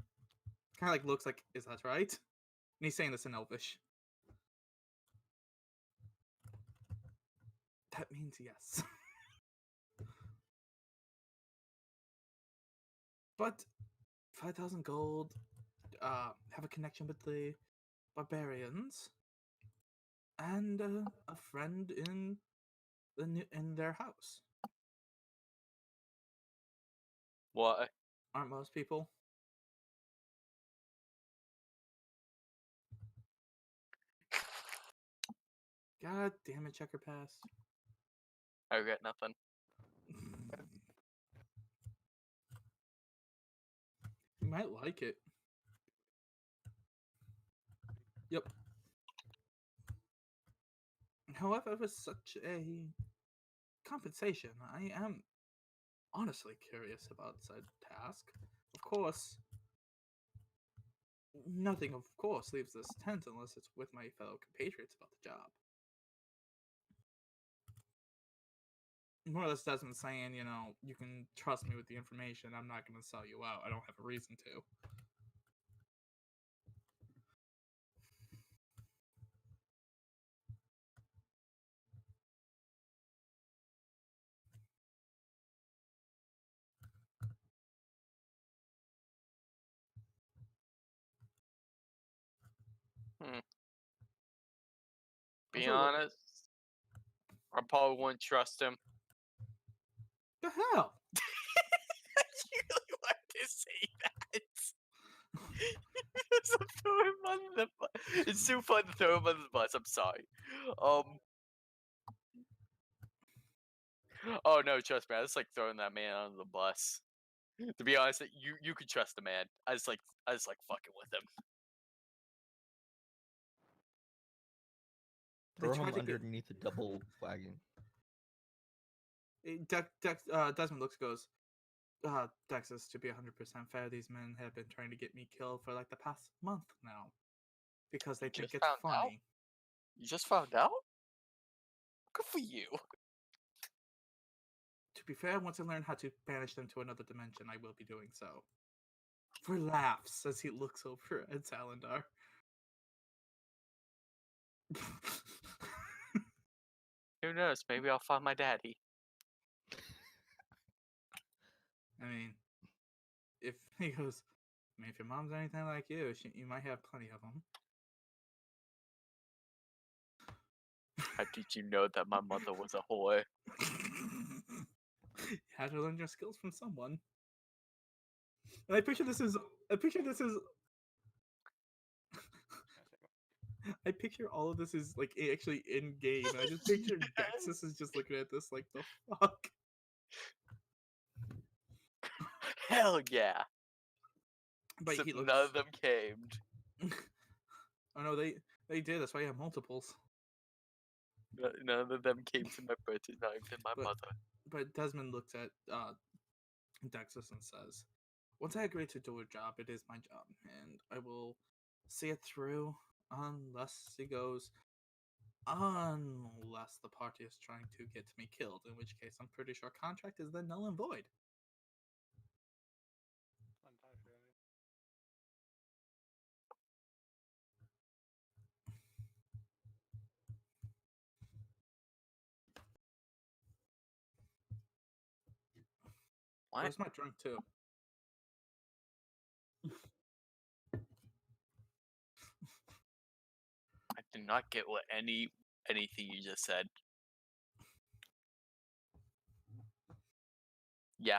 Kind of like looks like, is that right? And he's saying this in Elvish. That means yes. But 5,000 gold, have a connection with the barbarians, and a friend in their house. What? Aren't most people? God damn it, checker pass. I got nothing. You might like it. Yep. However, with such a compensation, I am honestly curious about said task. Of course, nothing, of course, leaves this tent unless it's with my fellow compatriots about the job. More or less Desmond saying, you know, you can trust me with the information. I'm not going to sell you out. I don't have a reason to. Be Also, honest, I probably wouldn't trust him. the hell? I really wanted to say that. So throw him under the bus. It's too fun to throw him under the bus. I'm sorry. Oh no, trust me. I just like throwing that man under the bus. To be honest, you could trust the man. I just like fucking with him. They Throw tried him to get underneath a double wagon. Desmond looks, goes, Texas, to be 100% fair, these men have been trying to get me killed for like the past month now. Because they You think just it's found out? funny. You just found out? Good for you. To be fair, once I learn how to banish them to another dimension, I will be doing so. For laughs, as he looks over at Salindar. Who knows? Maybe I'll find my daddy. I mean, if he goes, I mean, if your mom's anything like you, you might have plenty of them. How did you know that my mother was a whore? You had to learn your skills from someone. And I picture this is. I picture all of this is like actually in game. And I just picture Dexus is just looking at this like the fuck. Hell yeah. But Except he looks. none of them came. Oh no, they did. That's why you have multiples. None of them came to my birthday, not even my mother. But Desmond looks at Dexus and says, once I agree to do a job, it is my job, and I will see it through unless he goes, unless the party is trying to get me killed, in which case I'm pretty sure contract is then null and void. What? Where's my drink too? I do not get what anything you just said. Yeah.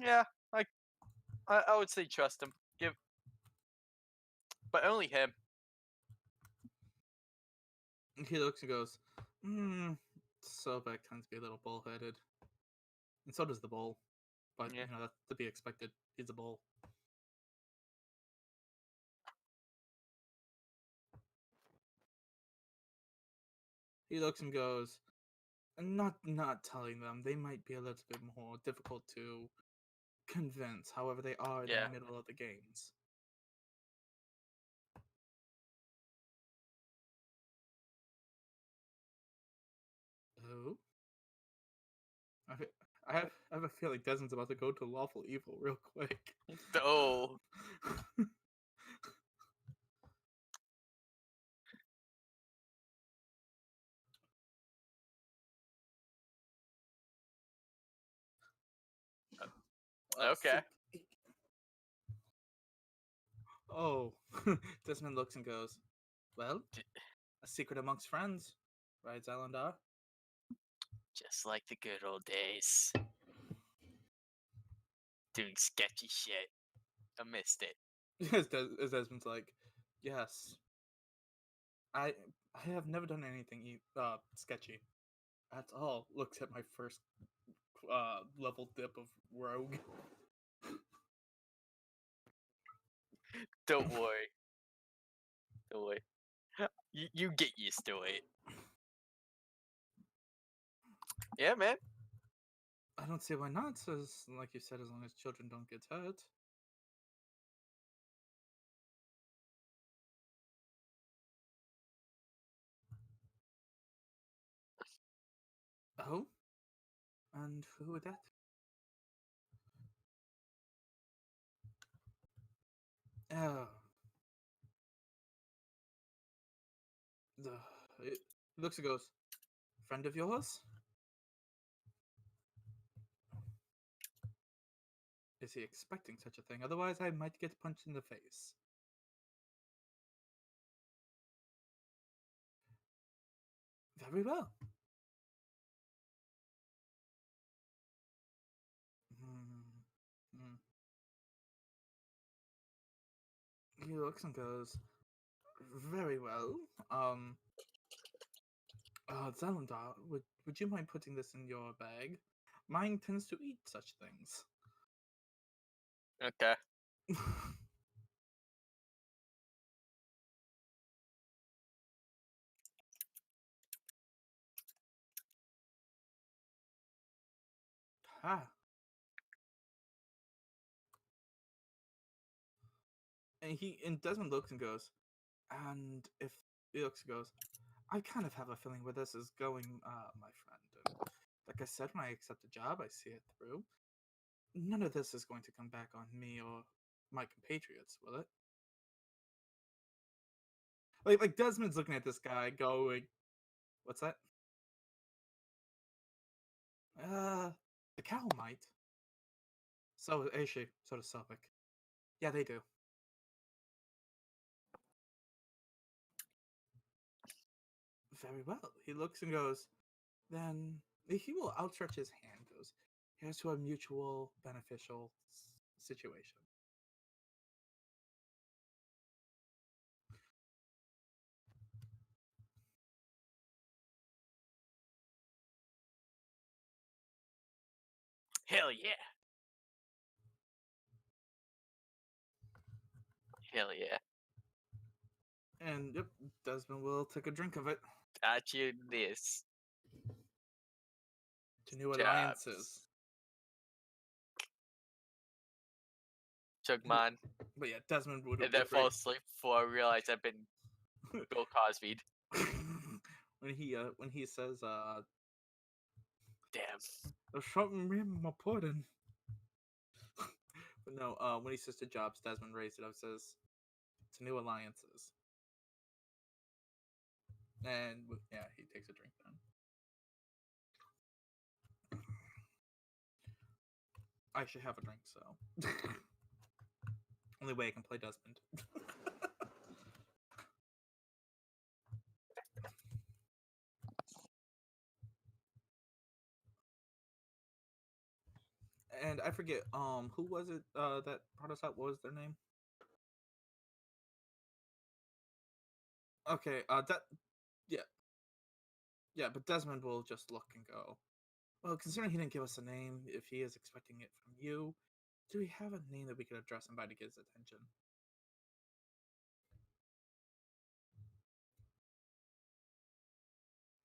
Yeah, I would say trust him. But only him. And he looks and goes, Sobek tends to be a little bullheaded. And so does the bull. But, Yeah. that's to be expected. He's a bull. He looks and goes, not telling them. They might be a little bit more difficult to convince. However, they are in Yeah. the middle of the games. Oh? I have a feeling Desmond's about to go to lawful evil real quick. Oh. Okay. Oh. Desmond looks and goes, well, a secret amongst friends, right, Zalandar? Just like the good old days. Doing sketchy shit. I missed it. As Desmond's like, yes. I have never done anything sketchy at all. Looks at my first level dip of rogue. Don't worry. Don't worry. You get used to it. Yeah, man. I don't see why not. Like you said, as long as children don't get hurt. Oh? And who would that? Oh. It looks and goes, friend of yours? Is he expecting such a thing? Otherwise, I might get punched in the face. Very well. Hmm. He looks and goes, very well. Zalandar, would you mind putting this in your bag? Mine tends to eat such things. Okay. Ah. And Desmond looks and goes, and if he looks and goes, I kind of have a feeling where this is going, my friend. And like I said, when I accept a job, I see it through. None of this is going to come back on me or my compatriots, will it? Like Desmond's looking at this guy going, what's that? The cow might. So Aishi, so does Sobek. Yeah, they do. Very well. He looks and goes, then he will outstretch his hand, goes, here's to a mutual beneficial situation. Hell yeah. Hell yeah. And yep, Desmond will take a drink of it. Got you this. To new Jobs. alliances. Chugman. But yeah, Desmond would And then fall asleep before I realize I've been Bill Cosby'd. when he says Damn. there's something in my pudding. But no, when he says to Jobs, Desmond raised it up, says to new alliances. And yeah, he takes a drink then. I should have a drink, so. Only way I can play Desmond. And I forget, who was it that brought us out? What was their name? Okay, yeah, but Desmond will just look and go. Well, considering he didn't give us a name, if he is expecting it from you, do we have a name that we could address him by to get his attention?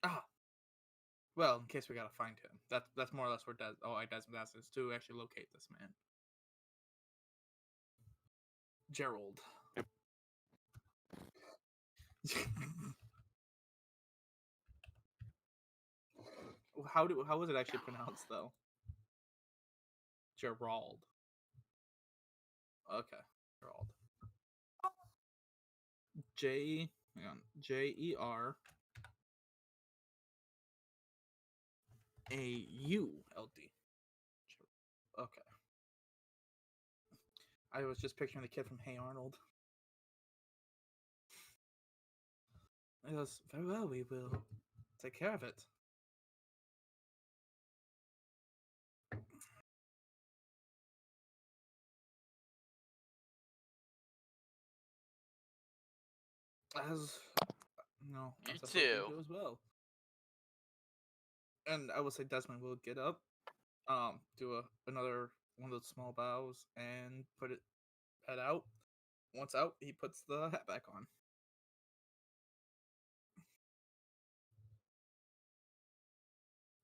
Ah, well, in case we gotta find him. That's more or less where Desmond asks us to actually locate this man. Gerald. Yep. How was it actually pronounced though? Gerald. Okay, Gerald. Hang on, Jerald. Okay. I was just picturing the kid from Hey Arnold. He goes, very well, we will take care of it. As no, You that's what we too. do as well. And I will say Desmond will get up, do another one of those small bows, and head out. Once out, he puts the hat back on.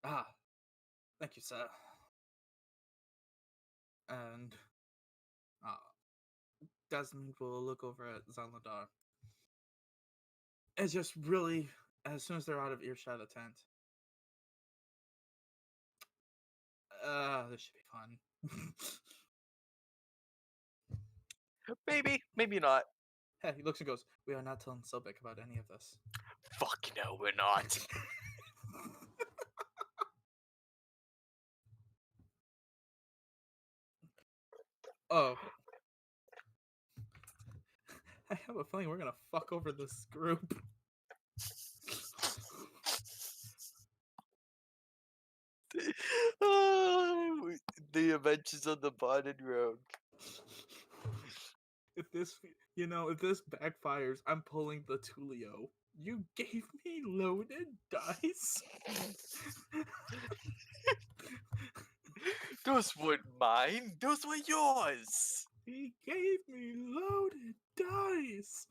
Ah, thank you, sir. And Desmond will look over at Zanladar. It's just really, as soon as they're out of earshot of the tent. This should be fun. Maybe, maybe not. Hey, he looks and goes, we are not telling Sobek about any of this. Fuck no, we're not. Oh. I have a feeling we're gonna fuck over this group. The Adventures on the Bonded Road. If this backfires, I'm pulling the Tulio. You gave me loaded dice? Those weren't mine. Those were yours. He gave me loaded dice.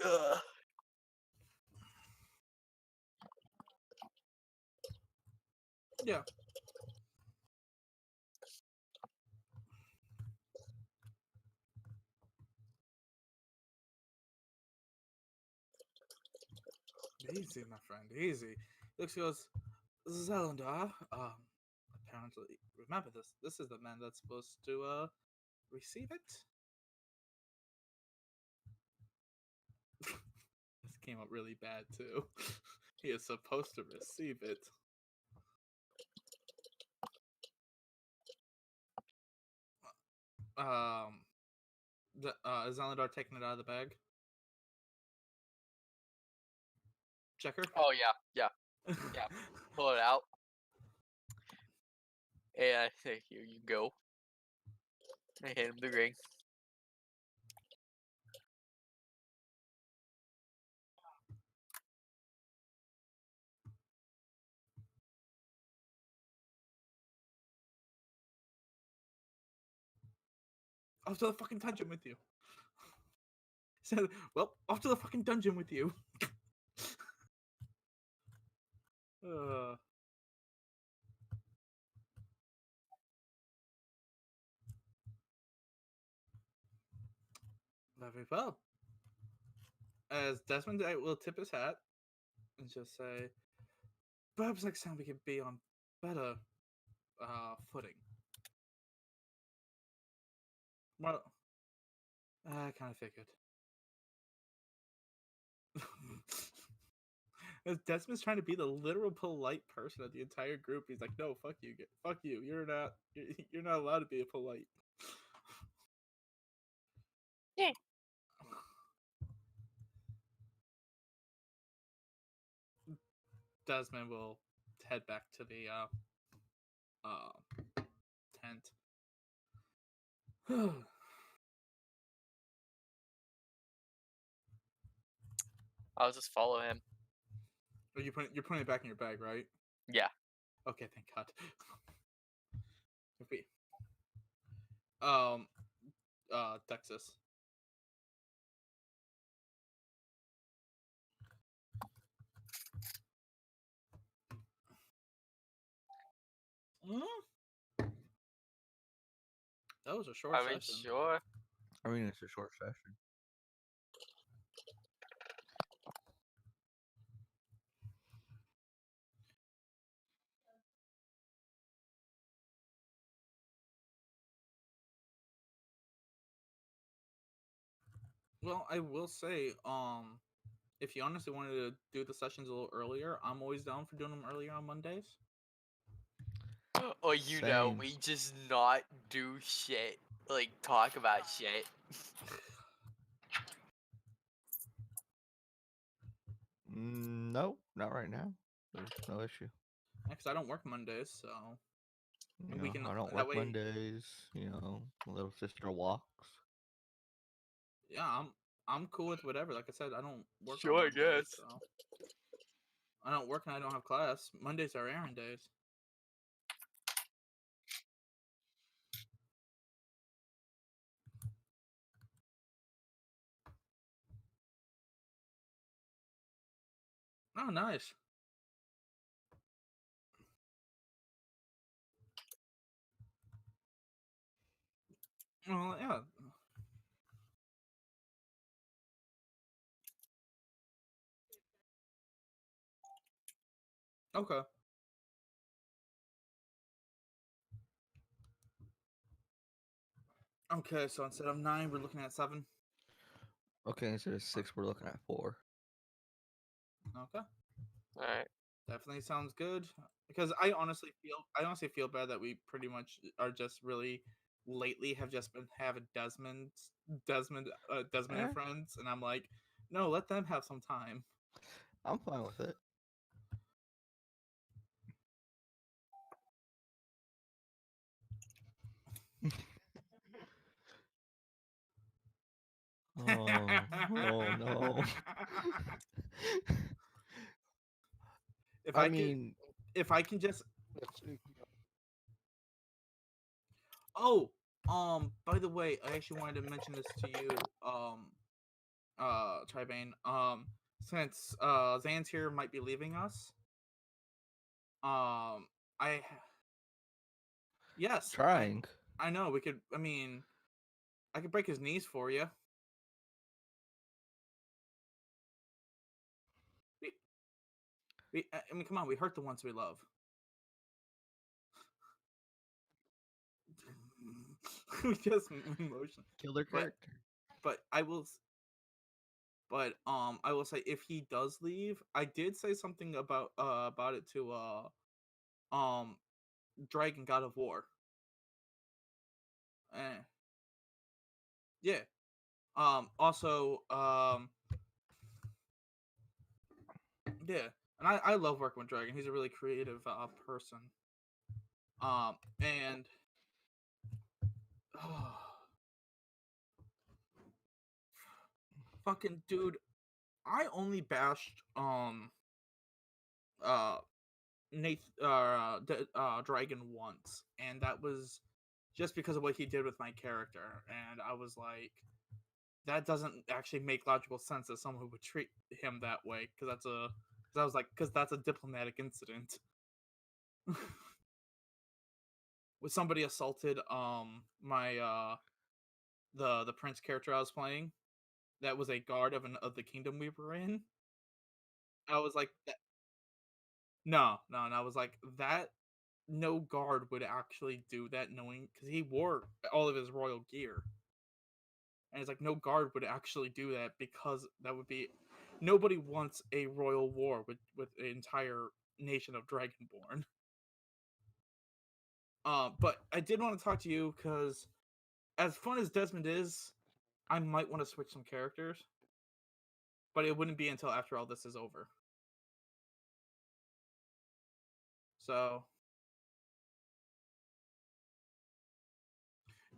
Ugh. Yeah. Easy, my friend, easy. Looks goes, Zelendar, apparently, remember this. This is the man that's supposed to, receive it. This came out really bad, too. He is supposed to receive it. Is Zelendar taking it out of the bag? Checker? Oh yeah. Yeah. Pull it out. And I say, here you go. I hand him the ring. Off to the fucking dungeon with you. Said, well, off to the fucking dungeon with you. uh, Very well. As Desmond will tip his hat and just say, perhaps next time we could be on better footing. Well, I kind of figured. As Desmond's trying to be the literal polite person of the entire group. He's like, no, fuck you, fuck you. You're not allowed to be a polite. Yeah. Desmond will head back to the tent. I'll just follow him. You're putting it back in your bag, right? Yeah. Okay, thank God. Okay. Texas. That was a short I mean, session. sure. I mean, it's a short session. Well, I will say, if you honestly wanted to do the sessions a little earlier, I'm always down for doing them earlier on Mondays. Or you know, Same. we just not do shit. Like talk about shit. No, not right now. There's no issue. Because I don't work Mondays, so You we know, can I don't that work way. Mondays. You know, my little sister walks. Yeah, I'm cool with whatever. Like I said, I don't work Sure, on I Mondays, guess. so I don't work and I don't have class. Mondays are errand days. Oh, nice. Well, yeah. Okay. Okay, so instead of 9, we're looking at 7. Okay, instead of 6, we're looking at 4. Okay. Alright. Definitely sounds good. Because I honestly feel bad that we pretty much are just really lately have just been having Desmond Eh, and friends, and I'm like, no, let them have some time. I'm fine with it. Oh no. if I I can, mean, if I can just, That's, oh, by the way, I actually wanted to mention this to you, Tribane, since Zan's here might be leaving us, I, yes, trying. I know we could. I mean, I could break his knees for you. I mean, come on, we hurt the ones we love. We just emotion. Kill their But character. but I will say if he does leave, I did say something about it to Dragon God of War. Yeah. Also yeah. And I love working with Dragon. He's a really creative person. And fucking dude, I only bashed uh Dragon once, and that was just because of what he did with my character, and I was like, that doesn't actually make logical sense that someone would treat him that way, because that's a diplomatic incident. When somebody assaulted my the prince character I was playing, that was a guard of the kingdom we were in. I was like, no, and I was like, that no guard would actually do that, knowing because he wore all of his royal gear, and it's like no guard would actually do that because that would be nobody wants a royal war with an entire nation of Dragonborn. But I did want to talk to you because, as fun as Desmond is, I might want to switch some characters, but it wouldn't be until after all this is over. So,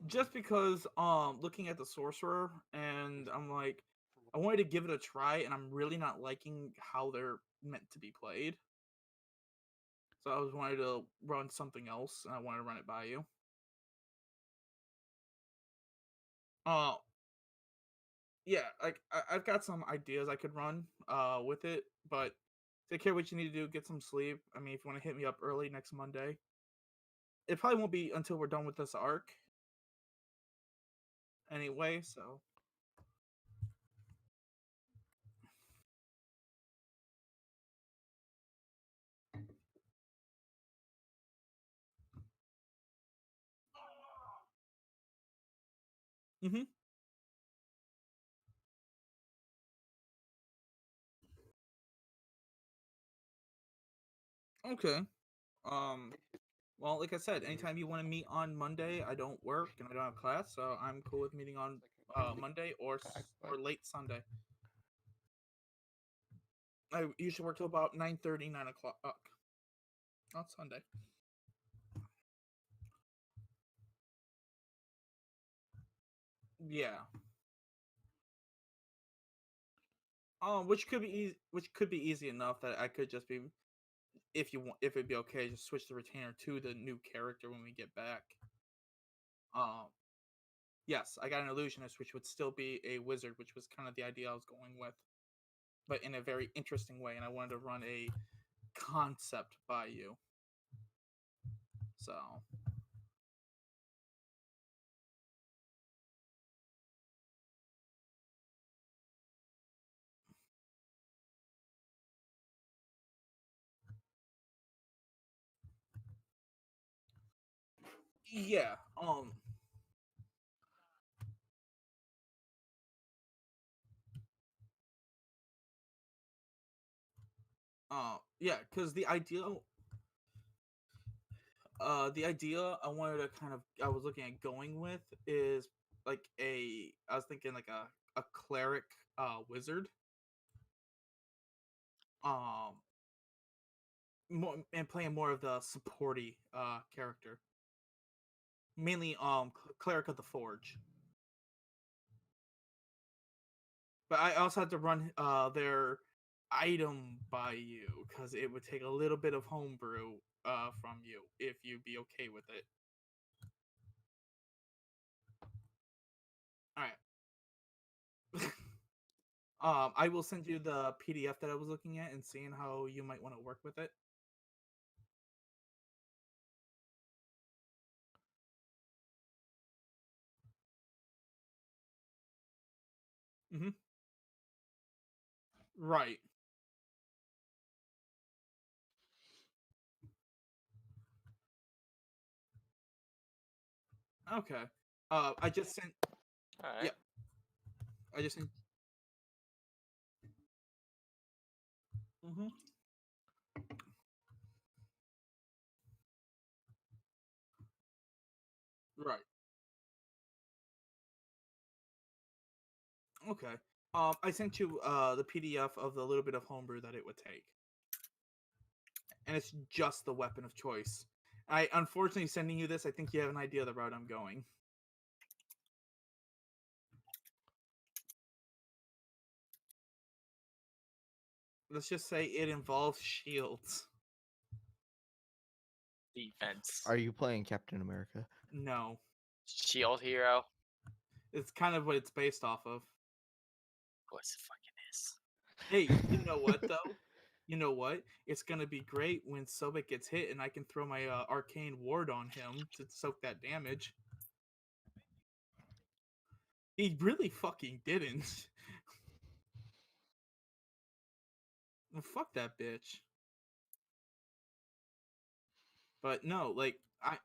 just because looking at the sorcerer, and I'm like, I wanted to give it a try, and I'm really not liking how they're meant to be played. So I was wanted to run something else, and I wanted to run it by you. Uh, yeah, like I've got some ideas I could run with it, but take care of what you need to do. Get some sleep. I mean, if you want to hit me up early next Monday, it probably won't be until we're done with this arc. Anyway, so mm-hmm. Okay. Um. Well, like I said, anytime you want to meet on Monday, I don't work and I don't have class, so I'm cool with meeting on Monday or late Sunday. I usually work till about 9:30, 9 o'clock on Sunday. Yeah. Which could be easy enough that I could just be, if you want, if it'd be okay, just switch the retainer to the new character when we get back. Um, yes, I got an illusionist, which would still be a wizard, which was kind of the idea I was going with, but in a very interesting way, and I wanted to run a concept by you. So yeah, yeah, because the idea I wanted to kind of, I was looking at going with is like I was thinking like a cleric wizard, um more, and playing more of the supporty character, mainly cleric of the forge. But I also had to run their item by you because it would take a little bit of homebrew from you if you'd be okay with it. All right. I will send you the PDF that I was looking at and seeing how you might want to work with it. Mm-hmm. Right. Okay. I just sent. All right. Yeah. I just sent. Mm-hmm. Right. Okay. I sent you the PDF of the little bit of homebrew that it would take, and it's just the weapon of choice. I unfortunately sending you this. I think you have an idea of the route I'm going. Let's just say it involves shields. Defense. Are you playing Captain America? No, Shield hero. it's kind of what it's based off of. Of course it fucking is. Hey, you know what though? You know what? It's gonna be great when Sobek gets hit and I can throw my arcane ward on him to soak that damage. He really fucking didn't. Well, fuck that bitch. But no, like I.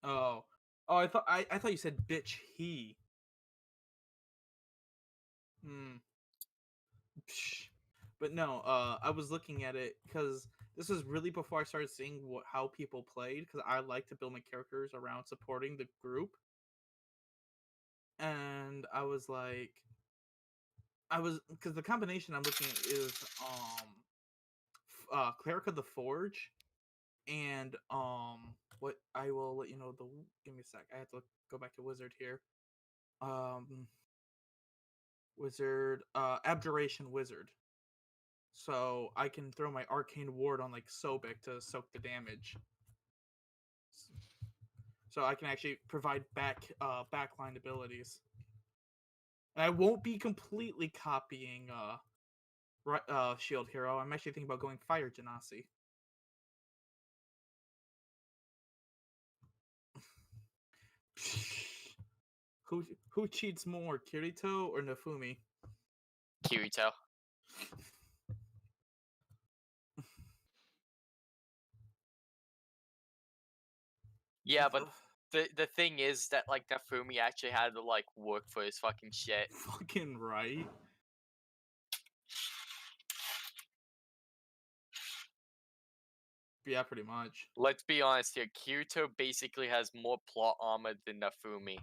Oh, oh, I thought you said bitch. He. Hmm. But no, I was looking at it because this was really before I started seeing how people played, because I like to build my characters around supporting the group. And I was like, because the combination I'm looking at is Cleric of the Forge and what I will let you know the give me a sec. I have to go back to Wizard here. Wizard Abjuration Wizard. So I can throw my Arcane Ward on like Sobek to soak the damage. So I can actually provide backline abilities. And I won't be completely copying Shield Hero. I'm actually thinking about going Fire Genasi. Who cheats more, Kirito or Nafumi? Kirito. Yeah, but the thing is that like Nafumi actually had to like work for his fucking shit. Fucking right. Yeah, pretty much. Let's be honest here. Kirito basically has more plot armor than Nafumi.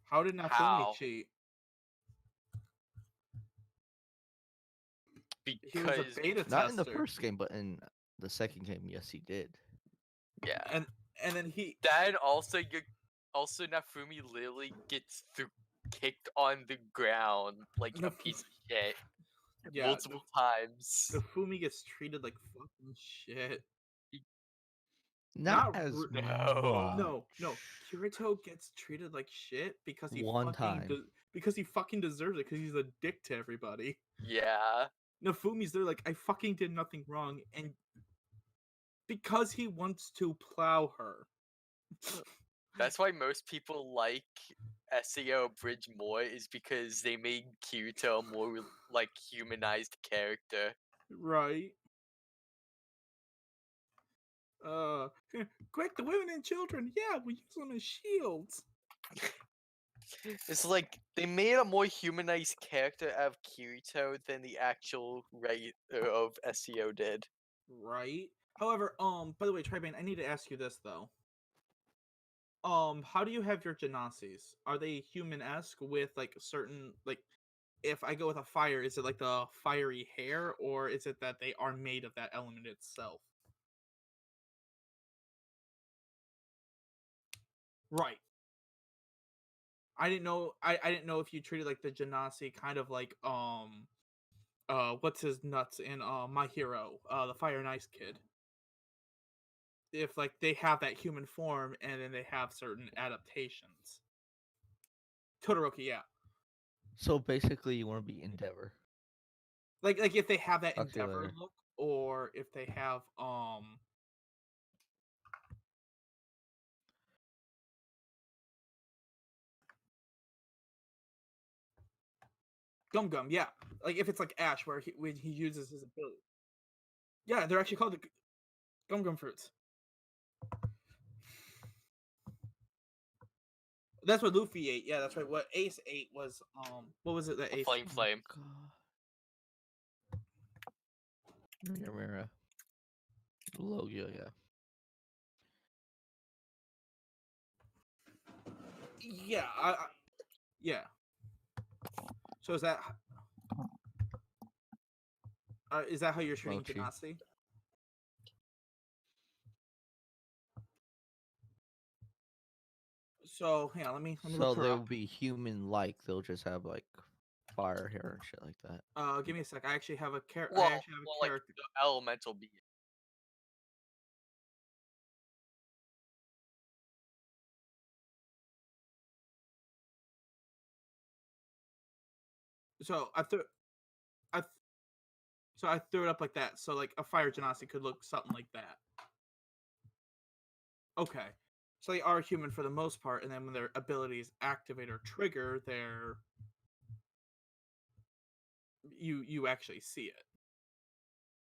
How did Nafumi How? cheat? He was a Because beta tester. Not in the first game, but in the second game, yes, he did. yeah, And then he then also Nafumi literally gets kicked on the ground like a piece of shit multiple times. Nafumi gets treated like fucking shit. Not Not as ru- No. No. Kirito gets treated like shit because he One fucking time. because he fucking deserves it, because he's a dick to everybody. Yeah. Nafumi's there like, I fucking did nothing wrong, and because he wants to plow her. That's why most people like SEO Bridge more, is because they made Kirito a more like humanized character. Right. Quick, the women and children. Yeah, we use them as shields. It's like they made a more humanized character out of Kirito than the actual writer of SEO did. Right. However, by the way, Tribane, I need to ask you this though. How do you have your Genasis? Are they human-esque with like certain like, if I go with a fire, is it like the fiery hair, or is it that they are made of that element itself? Right. I didn't know. I didn't know if you treated like the Genasi kind of like what's his nuts in My Hero, the Fire and Ice Kid. If like they have that human form and then they have certain adaptations. Todoroki, yeah. So basically, you want to be Endeavor. Like if they have that Talk to you Endeavor later. look, or if they have Gum Gum, yeah. Like if it's like Ash, where when he uses his ability. Yeah, they're actually called the Gum Gum fruits. That's what Luffy ate. Yeah, that's right. What Ace ate was what was it that Ace? Flame. Mira. Logia, yeah. Yeah, yeah. So is that how you're treating Mochi. Genasi? So hang on, let me So look her they'll up. be human-like. They'll just have like fire hair and shit like that. Give me a sec. I actually have a character. Well, I actually have a like character. the elemental being. So I threw it up like that. So like a fire Genasi could look something like that. Okay. So they are human for the most part, and then when their abilities activate or trigger, you actually see it.